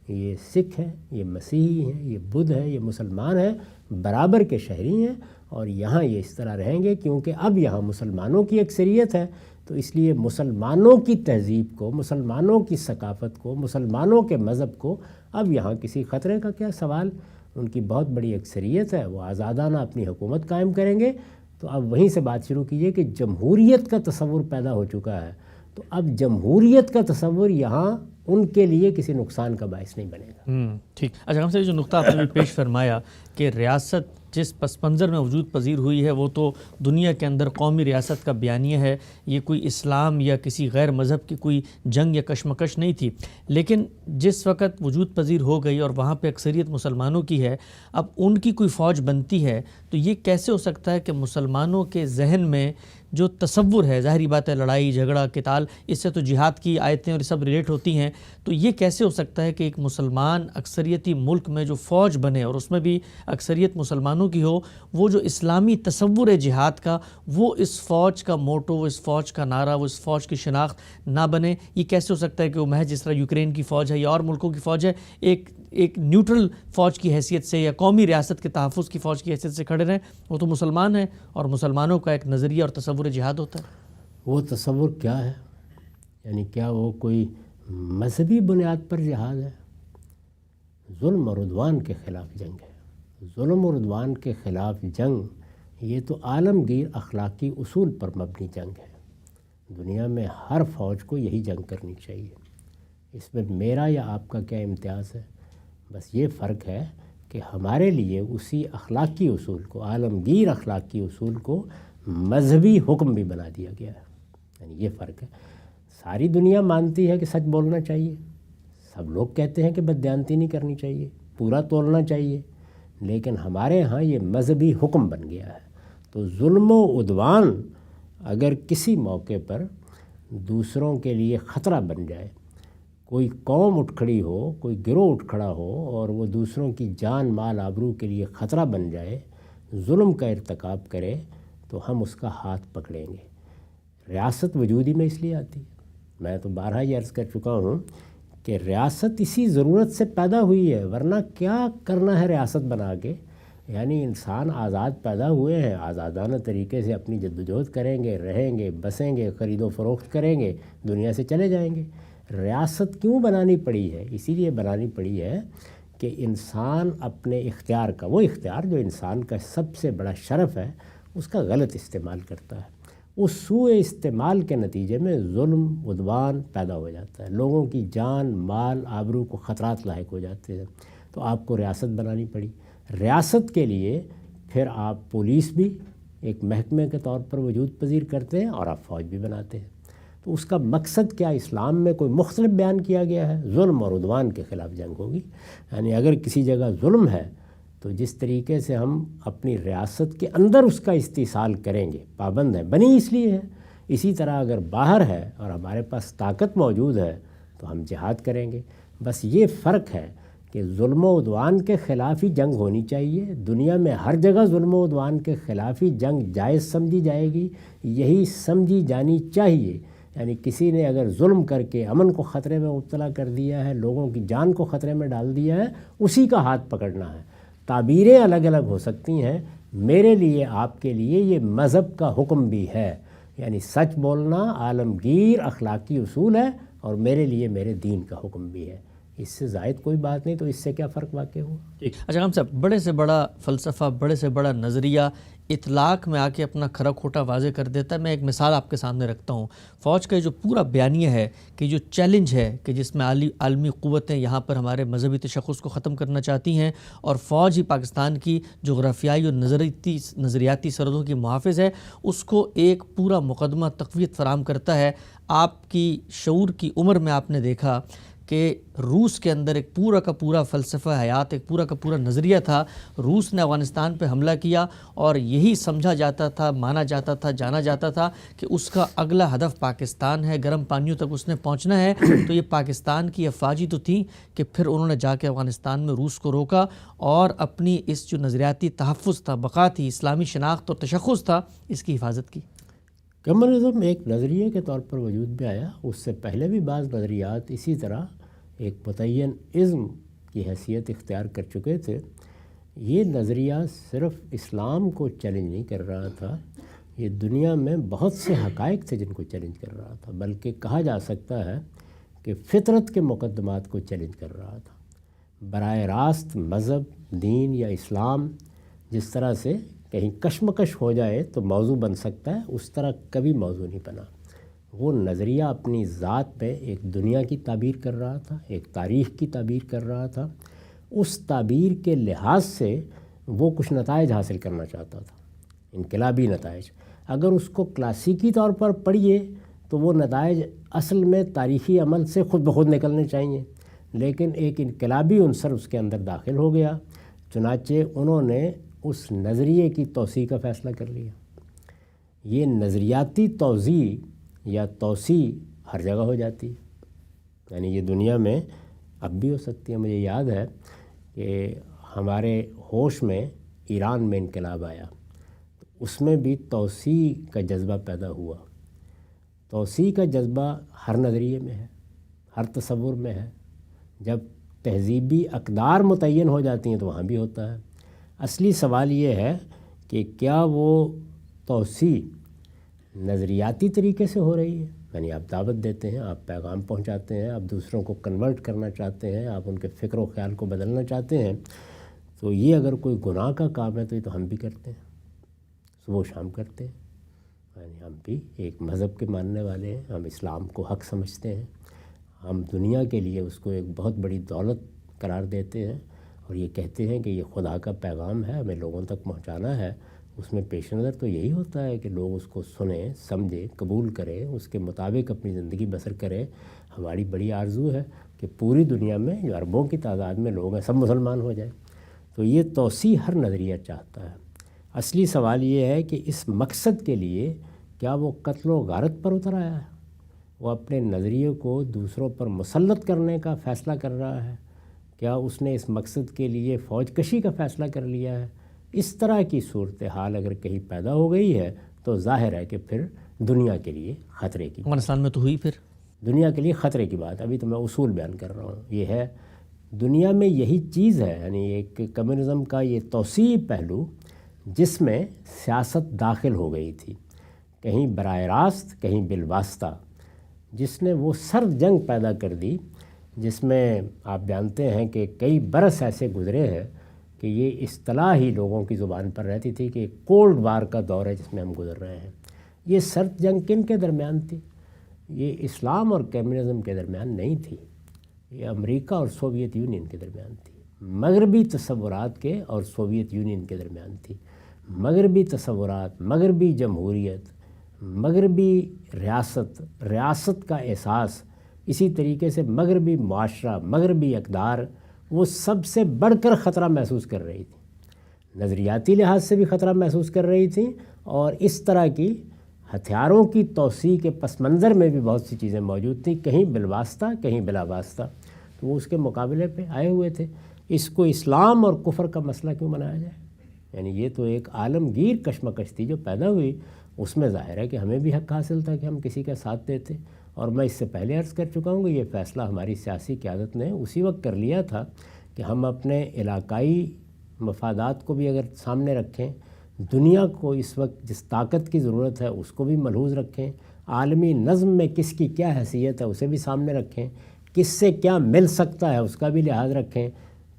Speaker 1: یہ سکھ ہیں، یہ مسیحی ہیں، یہ بدھ ہیں، یہ مسلمان ہیں، برابر کے شہری ہیں، اور یہاں یہ اس طرح رہیں گے کیونکہ اب یہاں مسلمانوں کی اکثریت ہے۔ تو اس لیے مسلمانوں کی تہذیب کو، مسلمانوں کی ثقافت کو، مسلمانوں کے مذہب کو اب یہاں کسی خطرے کا کیا سوال؟ ان کی بہت بڑی اکثریت ہے، وہ آزادانہ اپنی حکومت قائم کریں گے، تو اب وہیں سے بات شروع کیجیے کہ جمہوریت کا تصور پیدا ہو چکا ہے، تو اب جمہوریت کا تصور یہاں ان کے لیے کسی نقصان کا باعث نہیں بنے گا۔
Speaker 2: ٹھیک۔ اچھا ہم سے جو نقطہ آپ نے بھی پیش فرمایا کہ ریاست جس پس منظر میں وجود پذیر ہوئی ہے وہ تو دنیا کے اندر قومی ریاست کا بیانیہ ہے، یہ کوئی اسلام یا کسی غیر مذہب کی کوئی جنگ یا کشمکش نہیں تھی، لیکن جس وقت وجود پذیر ہو گئی اور وہاں پہ اکثریت مسلمانوں کی ہے، اب ان کی کوئی فوج بنتی ہے تو یہ کیسے ہو سکتا ہے کہ مسلمانوں کے ذہن میں جو تصور ہے، ظاہری بات ہے لڑائی جھگڑا قتال، اس سے تو جہاد کی آیتیں اور سب ریلیٹ ہوتی ہیں، تو یہ کیسے ہو سکتا ہے کہ ایک مسلمان اکثریتی ملک میں جو فوج بنے اور اس میں بھی اکثریت مسلمانوں کی ہو، وہ جو اسلامی تصور ہے جہاد کا، وہ اس فوج کا موٹو، وہ اس فوج کا نعرہ، وہ اس فوج کی شناخت نہ بنے؟ یہ کیسے ہو سکتا ہے کہ وہ محض جس طرح یوکرین کی فوج ہے یا اور ملکوں کی فوج ہے ایک نیوٹرل فوج کی حیثیت سے یا قومی ریاست کے تحفظ کی فوج کی حیثیت سے کھڑے رہیں؟ وہ تو مسلمان ہیں اور مسلمانوں کا ایک نظریہ اور تصور جہاد ہوتا ہے۔
Speaker 1: وہ تصور کیا ہے؟ یعنی کیا وہ کوئی مذہبی بنیاد پر جہاد ہے؟ ظلم اور عدوان کے خلاف جنگ ہے۔ ظلم اور عدوان کے خلاف جنگ یہ تو عالمگیر اخلاقی اصول پر مبنی جنگ ہے۔ دنیا میں ہر فوج کو یہی جنگ کرنی چاہیے۔ اس میں میرا یا آپ کا کیا امتیاز ہے؟ بس یہ فرق ہے کہ ہمارے لیے اسی اخلاقی اصول کو، عالمگیر اخلاقی اصول کو مذہبی حکم بھی بنا دیا گیا ہے۔ یعنی یہ فرق ہے۔ ساری دنیا مانتی ہے کہ سچ بولنا چاہیے، سب لوگ کہتے ہیں کہ بددیانتی نہیں کرنی چاہیے، پورا تولنا چاہیے، لیکن ہمارے ہاں یہ مذہبی حکم بن گیا ہے۔ تو ظلم و عدوان اگر کسی موقع پر دوسروں کے لیے خطرہ بن جائے، کوئی قوم اٹھ کھڑی ہو، کوئی گروہ اٹھ کھڑا ہو اور وہ دوسروں کی جان مال آبرو کے لیے خطرہ بن جائے، ظلم کا ارتکاب کرے، تو ہم اس کا ہاتھ پکڑیں گے۔ ریاست وجودی میں اس لیے آتی ہے، میں تو بارہا یہ عرض کر چکا ہوں کہ ریاست اسی ضرورت سے پیدا ہوئی ہے، ورنہ کیا کرنا ہے ریاست بنا کے؟ یعنی انسان آزاد پیدا ہوئے ہیں، آزادانہ طریقے سے اپنی جدوجہد کریں گے، رہیں گے، بسیں گے، خرید و فروخت کریں گے، دنیا سے چلے جائیں گے۔ ریاست کیوں بنانی پڑی ہے؟ اسی لیے بنانی پڑی ہے کہ انسان اپنے اختیار کا، وہ اختیار جو انسان کا سب سے بڑا شرف ہے، اس کا غلط استعمال کرتا ہے۔ اس سوء استعمال کے نتیجے میں ظلم عدوان پیدا ہو جاتا ہے، لوگوں کی جان مال آبرو کو خطرات لاحق ہو جاتے ہیں۔ تو آپ کو ریاست بنانی پڑی۔ ریاست کے لیے پھر آپ پولیس بھی ایک محکمے کے طور پر وجود پذیر کرتے ہیں اور آپ فوج بھی بناتے ہیں۔ تو اس کا مقصد کیا اسلام میں کوئی مختلف بیان کیا گیا ہے؟ ظلم اور عدوان کے خلاف جنگ ہوگی۔ یعنی اگر کسی جگہ ظلم ہے تو جس طریقے سے ہم اپنی ریاست کے اندر اس کا استحصال کریں گے، پابند ہیں، بنی اس لیے ہے، اسی طرح اگر باہر ہے اور ہمارے پاس طاقت موجود ہے تو ہم جہاد کریں گے۔ بس یہ فرق ہے کہ ظلم و عدوان کے خلاف ہی جنگ ہونی چاہیے۔ دنیا میں ہر جگہ ظلم و عدوان کے خلاف ہی جنگ جائز سمجھی جائے گی، یہی سمجھی جانی چاہیے۔ یعنی کسی نے اگر ظلم کر کے امن کو خطرے میں مبتلا کر دیا ہے، لوگوں کی جان کو خطرے میں ڈال دیا ہے، اسی کا ہاتھ پکڑنا ہے۔ تعبیریں الگ الگ ہو سکتی ہیں، میرے لیے آپ کے لیے یہ مذہب کا حکم بھی ہے۔ یعنی سچ بولنا عالمگیر اخلاقی اصول ہے اور میرے لیے میرے دین کا حکم بھی ہے۔ اس سے زائد کوئی بات نہیں، تو اس سے کیا فرق واقع ہوا؟
Speaker 2: اچھا ہم صاحب، بڑے سے بڑا فلسفہ، بڑے سے بڑا نظریہ اطلاق میں آ کے اپنا کھرا کھوٹا واضح کر دیتا ہے۔ میں ایک مثال آپ کے سامنے رکھتا ہوں۔ فوج کا جو پورا بیانیہ ہے کہ جو چیلنج ہے کہ جس میں عالمی قوتیں یہاں پر ہمارے مذہبی تشخص کو ختم کرنا چاہتی ہیں اور فوج ہی پاکستان کی جغرافیائی اور نظریاتی سرحدوں کی محافظ ہے، اس کو ایک پورا مقدمہ تقویت فراہم کرتا ہے۔ آپ کی شعور کی عمر میں آپ نے دیکھا کہ روس کے اندر ایک پورا کا پورا فلسفہ حیات، ایک پورا کا پورا نظریہ تھا۔ روس نے افغانستان پہ حملہ کیا اور یہی سمجھا جاتا تھا، مانا جاتا تھا، جانا جاتا تھا کہ اس کا اگلا ہدف پاکستان ہے، گرم پانیوں تک اس نے پہنچنا ہے۔ تو یہ پاکستان کی افواجی تو تھیں کہ پھر انہوں نے جا کے افغانستان میں روس کو روکا اور اپنی اس جو نظریاتی تحفظ تھا، بقا تھی، اسلامی شناخت اور تشخص تھا، اس کی حفاظت کی۔
Speaker 1: کمیونزم ایک نظریے کے طور پر وجود میں آیا، اس سے پہلے بھی بعض نظریات اسی طرح ایک متعین ازم کی حیثیت اختیار کر چکے تھے۔ یہ نظریہ صرف اسلام کو چیلنج نہیں کر رہا تھا، یہ دنیا میں بہت سے حقائق تھے جن کو چیلنج کر رہا تھا، بلکہ کہا جا سکتا ہے کہ فطرت کے مقدمات کو چیلنج کر رہا تھا۔ براہ راست مذہب، دین یا اسلام جس طرح سے کہیں کشمکش ہو جائے تو موضوع بن سکتا ہے، اس طرح کبھی موضوع نہیں بنا۔ وہ نظریہ اپنی ذات میں ایک دنیا کی تعبیر کر رہا تھا، ایک تاریخ کی تعبیر کر رہا تھا، اس تعبیر کے لحاظ سے وہ کچھ نتائج حاصل کرنا چاہتا تھا، انقلابی نتائج۔ اگر اس کو کلاسیکی طور پر پڑھیے تو وہ نتائج اصل میں تاریخی عمل سے خود بخود نکلنے چاہیے، لیکن ایک انقلابی عنصر اس کے اندر داخل ہو گیا، چنانچہ انہوں نے اس نظریے کی توسیع کا فیصلہ کر لیا۔ یہ نظریاتی توضیع یا توسیع ہر جگہ ہو جاتی ہے، یعنی یہ دنیا میں اب بھی ہو سکتی ہے۔ مجھے یاد ہے کہ ہمارے ہوش میں ایران میں انقلاب آیا، اس میں بھی توسیع کا جذبہ پیدا ہوا۔ توسیع کا جذبہ ہر نظریے میں ہے، ہر تصور میں ہے۔ جب تہذیبی اقدار متعین ہو جاتی ہیں تو وہاں بھی ہوتا ہے۔ اصلی سوال یہ ہے کہ کیا وہ توسیع نظریاتی طریقے سے ہو رہی ہے، یعنی آپ دعوت دیتے ہیں، آپ پیغام پہنچاتے ہیں، آپ دوسروں کو کنورٹ کرنا چاہتے ہیں، آپ ان کے فکر و خیال کو بدلنا چاہتے ہیں، تو یہ اگر کوئی گناہ کا کام ہے تو یہ تو ہم بھی کرتے ہیں، صبح و شام کرتے ہیں۔ یعنی ہم بھی ایک مذہب کے ماننے والے ہیں، ہم اسلام کو حق سمجھتے ہیں، ہم دنیا کے لیے اس کو ایک بہت بڑی دولت قرار دیتے ہیں اور یہ کہتے ہیں کہ یہ خدا کا پیغام ہے، ہمیں لوگوں تک پہنچانا ہے۔ اس میں پیش نظر تو یہی ہوتا ہے کہ لوگ اس کو سنیں، سمجھیں، قبول کریں، اس کے مطابق اپنی زندگی بسر کریں۔ ہماری بڑی آرزو ہے کہ پوری دنیا میں جو اربوں کی تعداد میں لوگ ہیں سب مسلمان ہو جائیں۔ تو یہ توسیع ہر نظریہ چاہتا ہے۔ اصلی سوال یہ ہے کہ اس مقصد کے لیے کیا وہ قتل و غارت پر اتر آیا ہے، وہ اپنے نظریے کو دوسروں پر مسلط کرنے کا فیصلہ کر رہا ہے، کیا اس نے اس مقصد کے لیے فوج کشی کا فیصلہ کر لیا ہے؟ اس طرح کی صورتحال اگر کہیں پیدا ہو گئی ہے تو ظاہر ہے کہ پھر دنیا کے لیے خطرے کی،
Speaker 2: افغانستان میں تو ہوئی پھر
Speaker 1: دنیا کے لیے خطرے کی بات۔ ابھی تو میں اصول بیان کر رہا ہوں، یہ ہے دنیا میں یہی چیز ہے، یعنی ایک کمیونزم کا یہ توسیعی پہلو جس میں سیاست داخل ہو گئی تھی، کہیں براہ راست کہیں بالواسطہ، جس نے وہ سرد جنگ پیدا کر دی، جس میں آپ جانتے ہیں کہ کئی برس ایسے گزرے ہیں کہ یہ اصطلاح ہی لوگوں کی زبان پر رہتی تھی کہ کولڈ وار کا دور ہے جس میں ہم گزر رہے ہیں۔ یہ سرد جنگ کن کے درمیان تھی؟ یہ اسلام اور کمیونزم کے درمیان نہیں تھی، یہ امریکہ اور سوویت یونین کے درمیان تھی، مغربی تصورات کے اور سوویت یونین کے درمیان تھی۔ مغربی تصورات، مغربی جمہوریت، مغربی ریاست کا احساس، اسی طریقے سے مغربی معاشرہ، مغربی اقدار، وہ سب سے بڑھ کر خطرہ محسوس کر رہی تھی، نظریاتی لحاظ سے بھی خطرہ محسوس کر رہی تھی، اور اس طرح کی ہتھیاروں کی توسیع کے پس منظر میں بھی بہت سی چیزیں موجود تھیں، کہیں بالواسطہ کہیں بلا واسطہ، تو وہ اس کے مقابلے پہ آئے ہوئے تھے۔ اس کو اسلام اور کفر کا مسئلہ کیوں بنایا جائے؟ یعنی یہ تو ایک عالمگیر کشمکش تھی جو پیدا ہوئی، اس میں ظاہر ہے کہ ہمیں بھی حق حاصل تھا کہ ہم کسی کا ساتھ دیتے، اور میں اس سے پہلے عرض کر چکا ہوں کہ یہ فیصلہ ہماری سیاسی قیادت نے اسی وقت کر لیا تھا کہ ہم اپنے علاقائی مفادات کو بھی اگر سامنے رکھیں، دنیا کو اس وقت جس طاقت کی ضرورت ہے اس کو بھی ملحوظ رکھیں، عالمی نظم میں کس کی کیا حیثیت ہے اسے بھی سامنے رکھیں، کس سے کیا مل سکتا ہے اس کا بھی لحاظ رکھیں،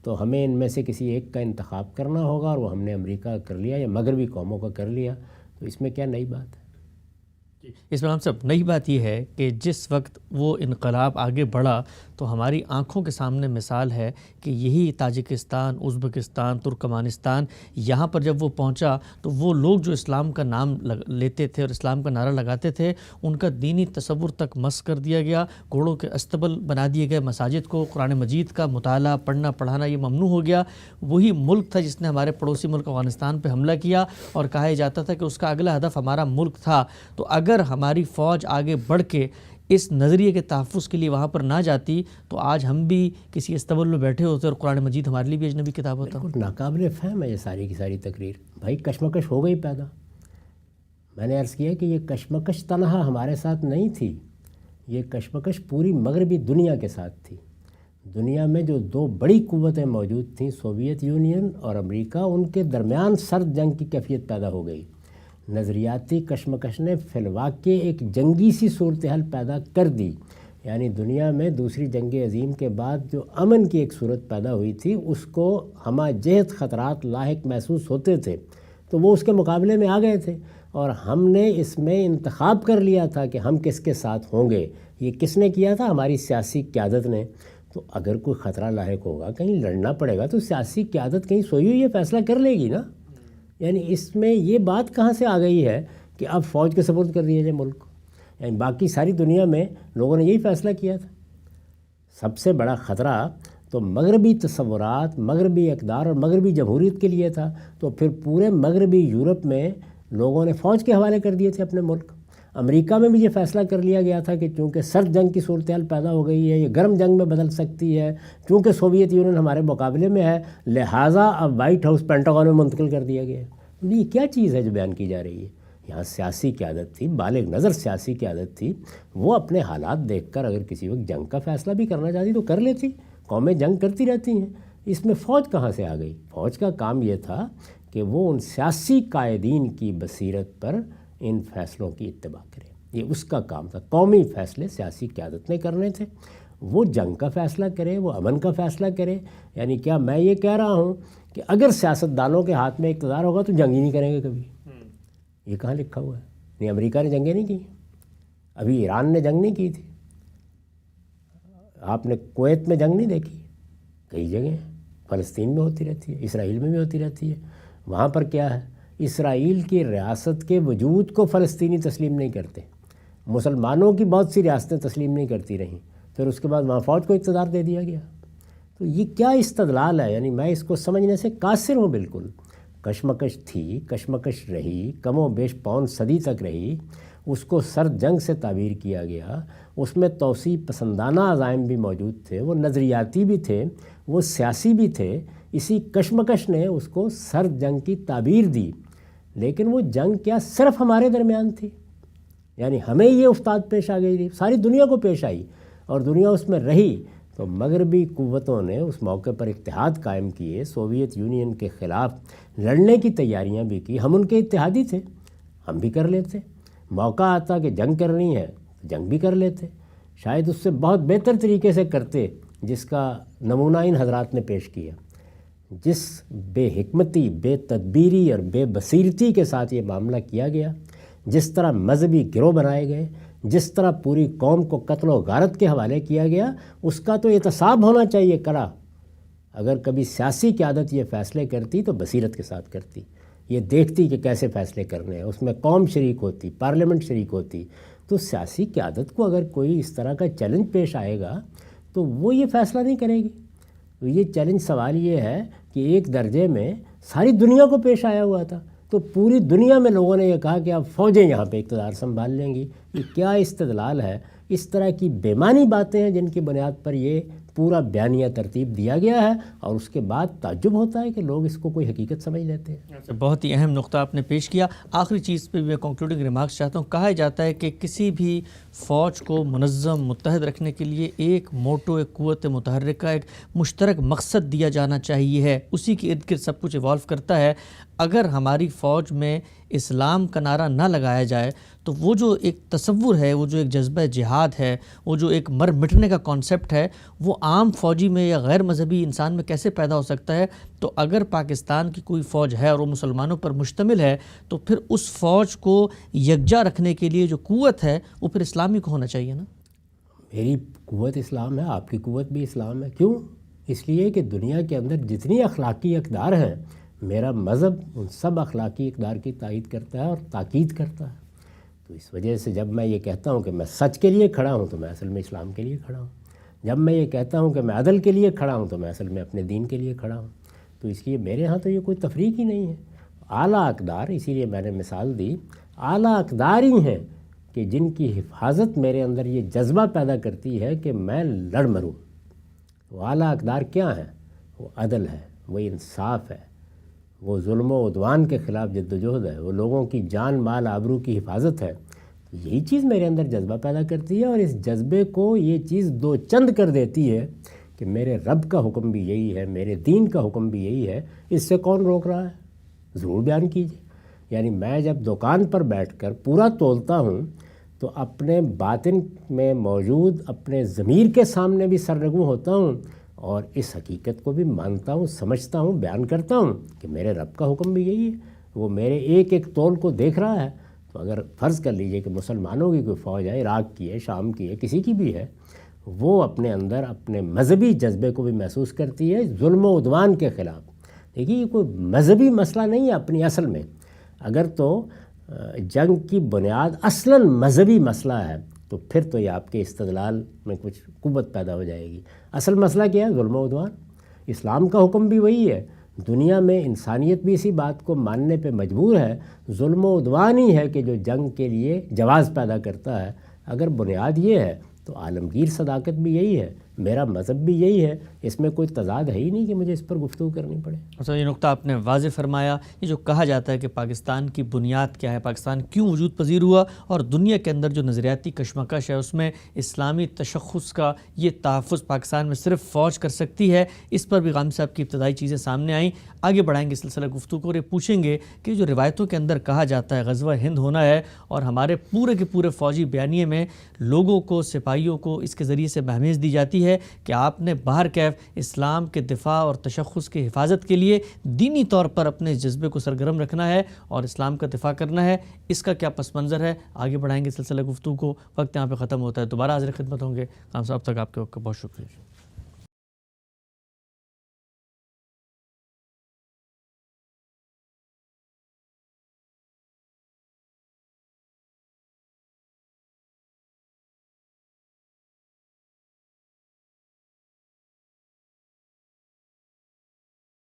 Speaker 1: تو ہمیں ان میں سے کسی ایک کا انتخاب کرنا ہوگا، اور وہ ہم نے امریکہ کا کر لیا یا مغربی قوموں کا کر لیا، تو اس میں کیا نئی بات ہے؟
Speaker 2: اس میں ہم سب نئی بات یہ ہے کہ جس وقت وہ انقلاب آگے بڑھا تو ہماری آنکھوں کے سامنے مثال ہے کہ یہی تاجکستان، ازبکستان، ترکمانستان، یہاں پر جب وہ پہنچا تو وہ لوگ جو اسلام کا نام لیتے تھے اور اسلام کا نعرہ لگاتے تھے، ان کا دینی تصور تک مسخ کر دیا گیا، گھوڑوں کے استبل بنا دیے گئے، مساجد کو قرآن مجید کا مطالعہ، پڑھنا پڑھانا یہ ممنوع ہو گیا۔ وہی ملک تھا جس نے ہمارے پڑوسی ملک افغانستان پہ حملہ کیا، اور کہا جاتا تھا کہ اس کا اگلا ہدف ہمارا ملک تھا۔ تو اگر ہماری فوج آگے بڑھ کے اس نظریے کے تحفظ کے لیے وہاں پر نہ جاتی تو آج ہم بھی کسی استبل میں بیٹھے ہوتے اور قرآن مجید ہمارے لیے بھی اجنبی کتاب ہوتا۔
Speaker 1: بالکل ناقابل فہم ہے یہ ساری کی ساری تقریر۔ بھائی کشمکش ہو گئی پیدا، میں نے عرض کیا کہ یہ کشمکش تنہا ہمارے ساتھ نہیں تھی، یہ کشمکش پوری مغربی دنیا کے ساتھ تھی۔ دنیا میں جو دو بڑی قوتیں موجود تھیں، سوویت یونین اور امریکہ، ان کے درمیان سرد جنگ کی کیفیت پیدا ہو گئی۔ نظریاتی کشمکش نے فی الواقع ایک جنگی سی صورتحال پیدا کر دی، یعنی دنیا میں دوسری جنگ عظیم کے بعد جو امن کی ایک صورت پیدا ہوئی تھی اس کو ہمہ جہت خطرات لاحق محسوس ہوتے تھے، تو وہ اس کے مقابلے میں آ گئے تھے، اور ہم نے اس میں انتخاب کر لیا تھا کہ ہم کس کے ساتھ ہوں گے۔ یہ کس نے کیا تھا؟ ہماری سیاسی قیادت نے۔ تو اگر کوئی خطرہ لاحق ہوگا، کہیں لڑنا پڑے گا، تو سیاسی قیادت کہیں سوئی ہوئی یہ فیصلہ کر لے گی نا۔ یعنی اس میں یہ بات کہاں سے آ گئی ہے کہ اب فوج کے سپرد کر دیا جائے ملک؟ یعنی باقی ساری دنیا میں لوگوں نے یہی فیصلہ کیا تھا۔ سب سے بڑا خطرہ تو مغربی تصورات، مغربی اقدار اور مغربی جمہوریت کے لیے تھا، تو پھر پورے مغربی یورپ میں لوگوں نے فوج کے حوالے کر دیے تھے اپنے ملک۔ امریکہ میں بھی یہ فیصلہ کر لیا گیا تھا کہ چونکہ سرد جنگ کی صورتحال پیدا ہو گئی ہے، یہ گرم جنگ میں بدل سکتی ہے، چونکہ سوویت یونین ہمارے مقابلے میں ہے، لہٰذا اب وائٹ ہاؤس پینٹاگون میں منتقل کر دیا گیا ہے۔ یہ کیا چیز ہے جو بیان کی جا رہی ہے؟ یہاں سیاسی قیادت تھی، بالغ نظر سیاسی قیادت تھی، وہ اپنے حالات دیکھ کر اگر کسی وقت جنگ کا فیصلہ بھی کرنا چاہتی تو کر لیتی۔ قومیں جنگ کرتی رہتی ہیں، اس میں فوج کہاں سے آ گئی؟ فوج کا کام یہ تھا کہ وہ ان سیاسی قائدین کی بصیرت پر ان فیصلوں کی اتباع کرے، یہ اس کا کام تھا۔ قومی فیصلے سیاسی قیادت نے کرنے تھے، وہ جنگ کا فیصلہ کرے، وہ امن کا فیصلہ کرے۔ یعنی کیا میں یہ کہہ رہا ہوں کہ اگر سیاستدانوں کے ہاتھ میں اقتدار ہوگا تو جنگ ہی نہیں کریں گے کبھی؟ یہ کہاں لکھا ہوا ہے؟ نہیں، امریکہ نے جنگیں نہیں کی، ابھی ایران نے جنگ نہیں کی تھی، آپ نے کویت میں جنگ نہیں دیکھی، کئی جگہیں فلسطین میں ہوتی رہتی ہے، اسرائیل میں بھی ہوتی رہتی ہے۔ وہاں پر کیا ہے؟ اسرائیل کی ریاست کے وجود کو فلسطینی تسلیم نہیں کرتے، مسلمانوں کی بہت سی ریاستیں تسلیم نہیں کرتی رہیں، پھر اس کے بعد وہاں فوج کو اقتدار دے دیا گیا۔ تو یہ کیا استدلال ہے؟ یعنی میں اس کو سمجھنے سے قاصر ہوں بالکل۔ کشمکش تھی، کشمکش رہی، کم و بیش پون صدی تک رہی، اس کو سرد جنگ سے تعبیر کیا گیا، اس میں توسیع پسندانہ عزائم بھی موجود تھے، وہ نظریاتی بھی تھے، وہ سیاسی بھی تھے۔ اسی کشمکش نے اس کو سرد جنگ کی تعبیر دی، لیکن وہ جنگ کیا صرف ہمارے درمیان تھی؟ یعنی ہمیں یہ افتاد پیش آ گئی تھی؟ ساری دنیا کو پیش آئی، اور دنیا اس میں رہی۔ تو مغربی قوتوں نے اس موقع پر اتحاد قائم کیے، سوویت یونین کے خلاف لڑنے کی تیاریاں بھی کی۔ ہم ان کے اتحادی تھے، ہم بھی کر لیتے۔ موقع آتا کہ جنگ کرنی ہے، جنگ بھی کر لیتے، شاید اس سے بہت بہتر طریقے سے کرتے، جس کا نمونہ ان حضرات نے پیش کیا۔ جس بے حکمتی، بے تدبیری اور بے بصیرتی کے ساتھ یہ معاملہ کیا گیا، جس طرح مذہبی گروہ بنائے گئے، جس طرح پوری قوم کو قتل و غارت کے حوالے کیا گیا، اس کا تو احتساب ہونا چاہیے کڑا۔ اگر کبھی سیاسی قیادت یہ فیصلے کرتی تو بصیرت کے ساتھ کرتی، یہ دیکھتی کہ کیسے فیصلے کرنے ہیں، اس میں قوم شریک ہوتی، پارلیمنٹ شریک ہوتی۔ تو سیاسی قیادت کو اگر کوئی اس طرح کا چیلنج پیش آئے گا تو وہ یہ فیصلہ نہیں کرے گی۔ تو یہ چیلنج، سوال یہ ہے کہ ایک درجے میں ساری دنیا کو پیش آیا ہوا تھا، تو پوری دنیا میں لوگوں نے یہ کہا کہ اب فوجیں یہاں پہ اقتدار سنبھال لیں گی۔ یہ کیا استدلال ہے؟ اس طرح کی بے معنی باتیں ہیں جن کی بنیاد پر یہ پورا بیانیہ ترتیب دیا گیا ہے، اور اس کے بعد تعجب ہوتا ہے کہ لوگ اس کو کوئی حقیقت سمجھ لیتے ہیں۔
Speaker 2: بہت ہی اہم نقطہ آپ نے پیش کیا۔ آخری چیز پہ میں کنکلوڈنگ ریمارکس چاہتا ہوں۔ کہا جاتا ہے کہ کسی بھی فوج کو منظم، متحد رکھنے کے لیے ایک موٹو، ایک قوت متحرکہ، ایک مشترک مقصد دیا جانا چاہیے ہے، اسی کے ارد گرد سب کچھ ایوالو کرتا ہے۔ اگر ہماری فوج میں اسلام کا نعرہ نہ لگایا جائے تو وہ جو ایک تصور ہے، وہ جو ایک جذبہ جہاد ہے، وہ جو ایک مر مٹنے کا کانسیپٹ ہے، وہ عام فوجی میں یا غیر مذہبی انسان میں کیسے پیدا ہو سکتا ہے؟ تو اگر پاکستان کی کوئی فوج ہے اور وہ مسلمانوں پر مشتمل ہے تو پھر اس فوج کو یکجا رکھنے کے لیے جو قوت ہے وہ پھر اسلامی کو ہونا چاہیے نا؟
Speaker 1: میری قوت اسلام ہے، آپ کی قوت بھی اسلام ہے۔ کیوں؟ اس لیے کہ دنیا کے اندر جتنی اخلاقی اقدار ہیں، میرا مذہب ان سب اخلاقی اقدار کی تائید کرتا ہے اور تاکید کرتا ہے۔ تو اس وجہ سے جب میں یہ کہتا ہوں کہ میں سچ کے لیے کھڑا ہوں تو میں اصل میں اسلام کے لیے کھڑا ہوں۔ جب میں یہ کہتا ہوں کہ میں عدل کے لیے کھڑا ہوں تو میں اصل میں اپنے دین کے لیے کھڑا ہوں۔ تو اس لیے میرے ہاں تو یہ کوئی تفریق ہی نہیں ہے۔ اعلیٰ اقدار، اسی لیے میں نے مثال دی، اعلیٰ اقدار ہی ہیں کہ جن کی حفاظت میرے اندر یہ جذبہ پیدا کرتی ہے کہ میں لڑ مروں۔ وہ اعلیٰ اقدار کیا ہیں؟ وہ عدل ہے، وہ انصاف ہے، وہ ظلم و عدوان کے خلاف جدوجہد ہے، وہ لوگوں کی جان، مال، آبرو کی حفاظت ہے۔ یہی چیز میرے اندر جذبہ پیدا کرتی ہے، اور اس جذبے کو یہ چیز دو چند کر دیتی ہے کہ میرے رب کا حکم بھی یہی ہے، میرے دین کا حکم بھی یہی ہے۔ اس سے کون روک رہا ہے؟ ضرور بیان کیجیے۔ یعنی میں جب دکان پر بیٹھ کر پورا تولتا ہوں تو اپنے باطن میں موجود اپنے ضمیر کے سامنے بھی سرنگوں ہوتا ہوں، اور اس حقیقت کو بھی مانتا ہوں، سمجھتا ہوں، بیان کرتا ہوں کہ میرے رب کا حکم بھی یہی ہے۔ وہ میرے ایک ایک تول کو دیکھ رہا ہے. تو اگر فرض کر لیجئے کہ مسلمانوں کی کوئی فوج ہے، عراق کی ہے، شام کی ہے، کسی کی بھی ہے، وہ اپنے اندر اپنے مذہبی جذبے کو بھی محسوس کرتی ہے ظلم و عدوان کے خلاف. دیکھیے یہ کوئی مذہبی مسئلہ نہیں ہے اپنی اصل میں. اگر تو جنگ کی بنیاد اصلاً مذہبی مسئلہ ہے تو پھر تو یہ آپ کے استدلال میں کچھ قوت پیدا ہو جائے گی. اصل مسئلہ کیا ہے؟ ظلم و عدوان. اسلام کا حکم بھی وہی ہے. دنیا میں انسانیت بھی اسی بات کو ماننے پہ مجبور ہے. ظلم و عدوان ہی ہے کہ جو جنگ کے لیے جواز پیدا کرتا ہے. اگر بنیاد یہ ہے تو عالمگیر صداقت بھی یہی ہے، میرا مذہب بھی یہی ہے. اس میں کوئی تضاد ہے ہی نہیں کہ مجھے اس پر گفتگو کرنی پڑے.
Speaker 2: اچھا، یہ نقطہ آپ نے واضح فرمایا. یہ جو کہا جاتا ہے کہ پاکستان کی بنیاد کیا ہے، پاکستان کیوں وجود پذیر ہوا، اور دنیا کے اندر جو نظریاتی کشمکش ہے اس میں اسلامی تشخص کا یہ تحفظ پاکستان میں صرف فوج کر سکتی ہے، اس پر بھی غامدی صاحب کی ابتدائی چیزیں سامنے آئیں. آگے بڑھائیں گے سلسلہ گفتگو کو اور یہ پوچھیں گے کہ جو روایتوں کے اندر کہا جاتا ہے غزوہ ہند ہونا ہے، اور ہمارے پورے کے پورے فوجی بیانیے میں لوگوں کو، سپاہیوں کو اس کے ذریعے سے مہمیز دی جاتی ہے کہ آپ نے باہر کیف اسلام کے دفاع اور تشخص کی حفاظت کے لیے دینی طور پر اپنے جذبے کو سرگرم رکھنا ہے اور اسلام کا دفاع کرنا ہے. اس کا کیا پس منظر ہے؟ آگے بڑھائیں گے سلسلہ گفتگو کو. وقت یہاں پہ ختم ہوتا ہے. دوبارہ حاضر خدمت ہوں گے. غام صاحب تک آپ کے وقت کا بہت شکریہ.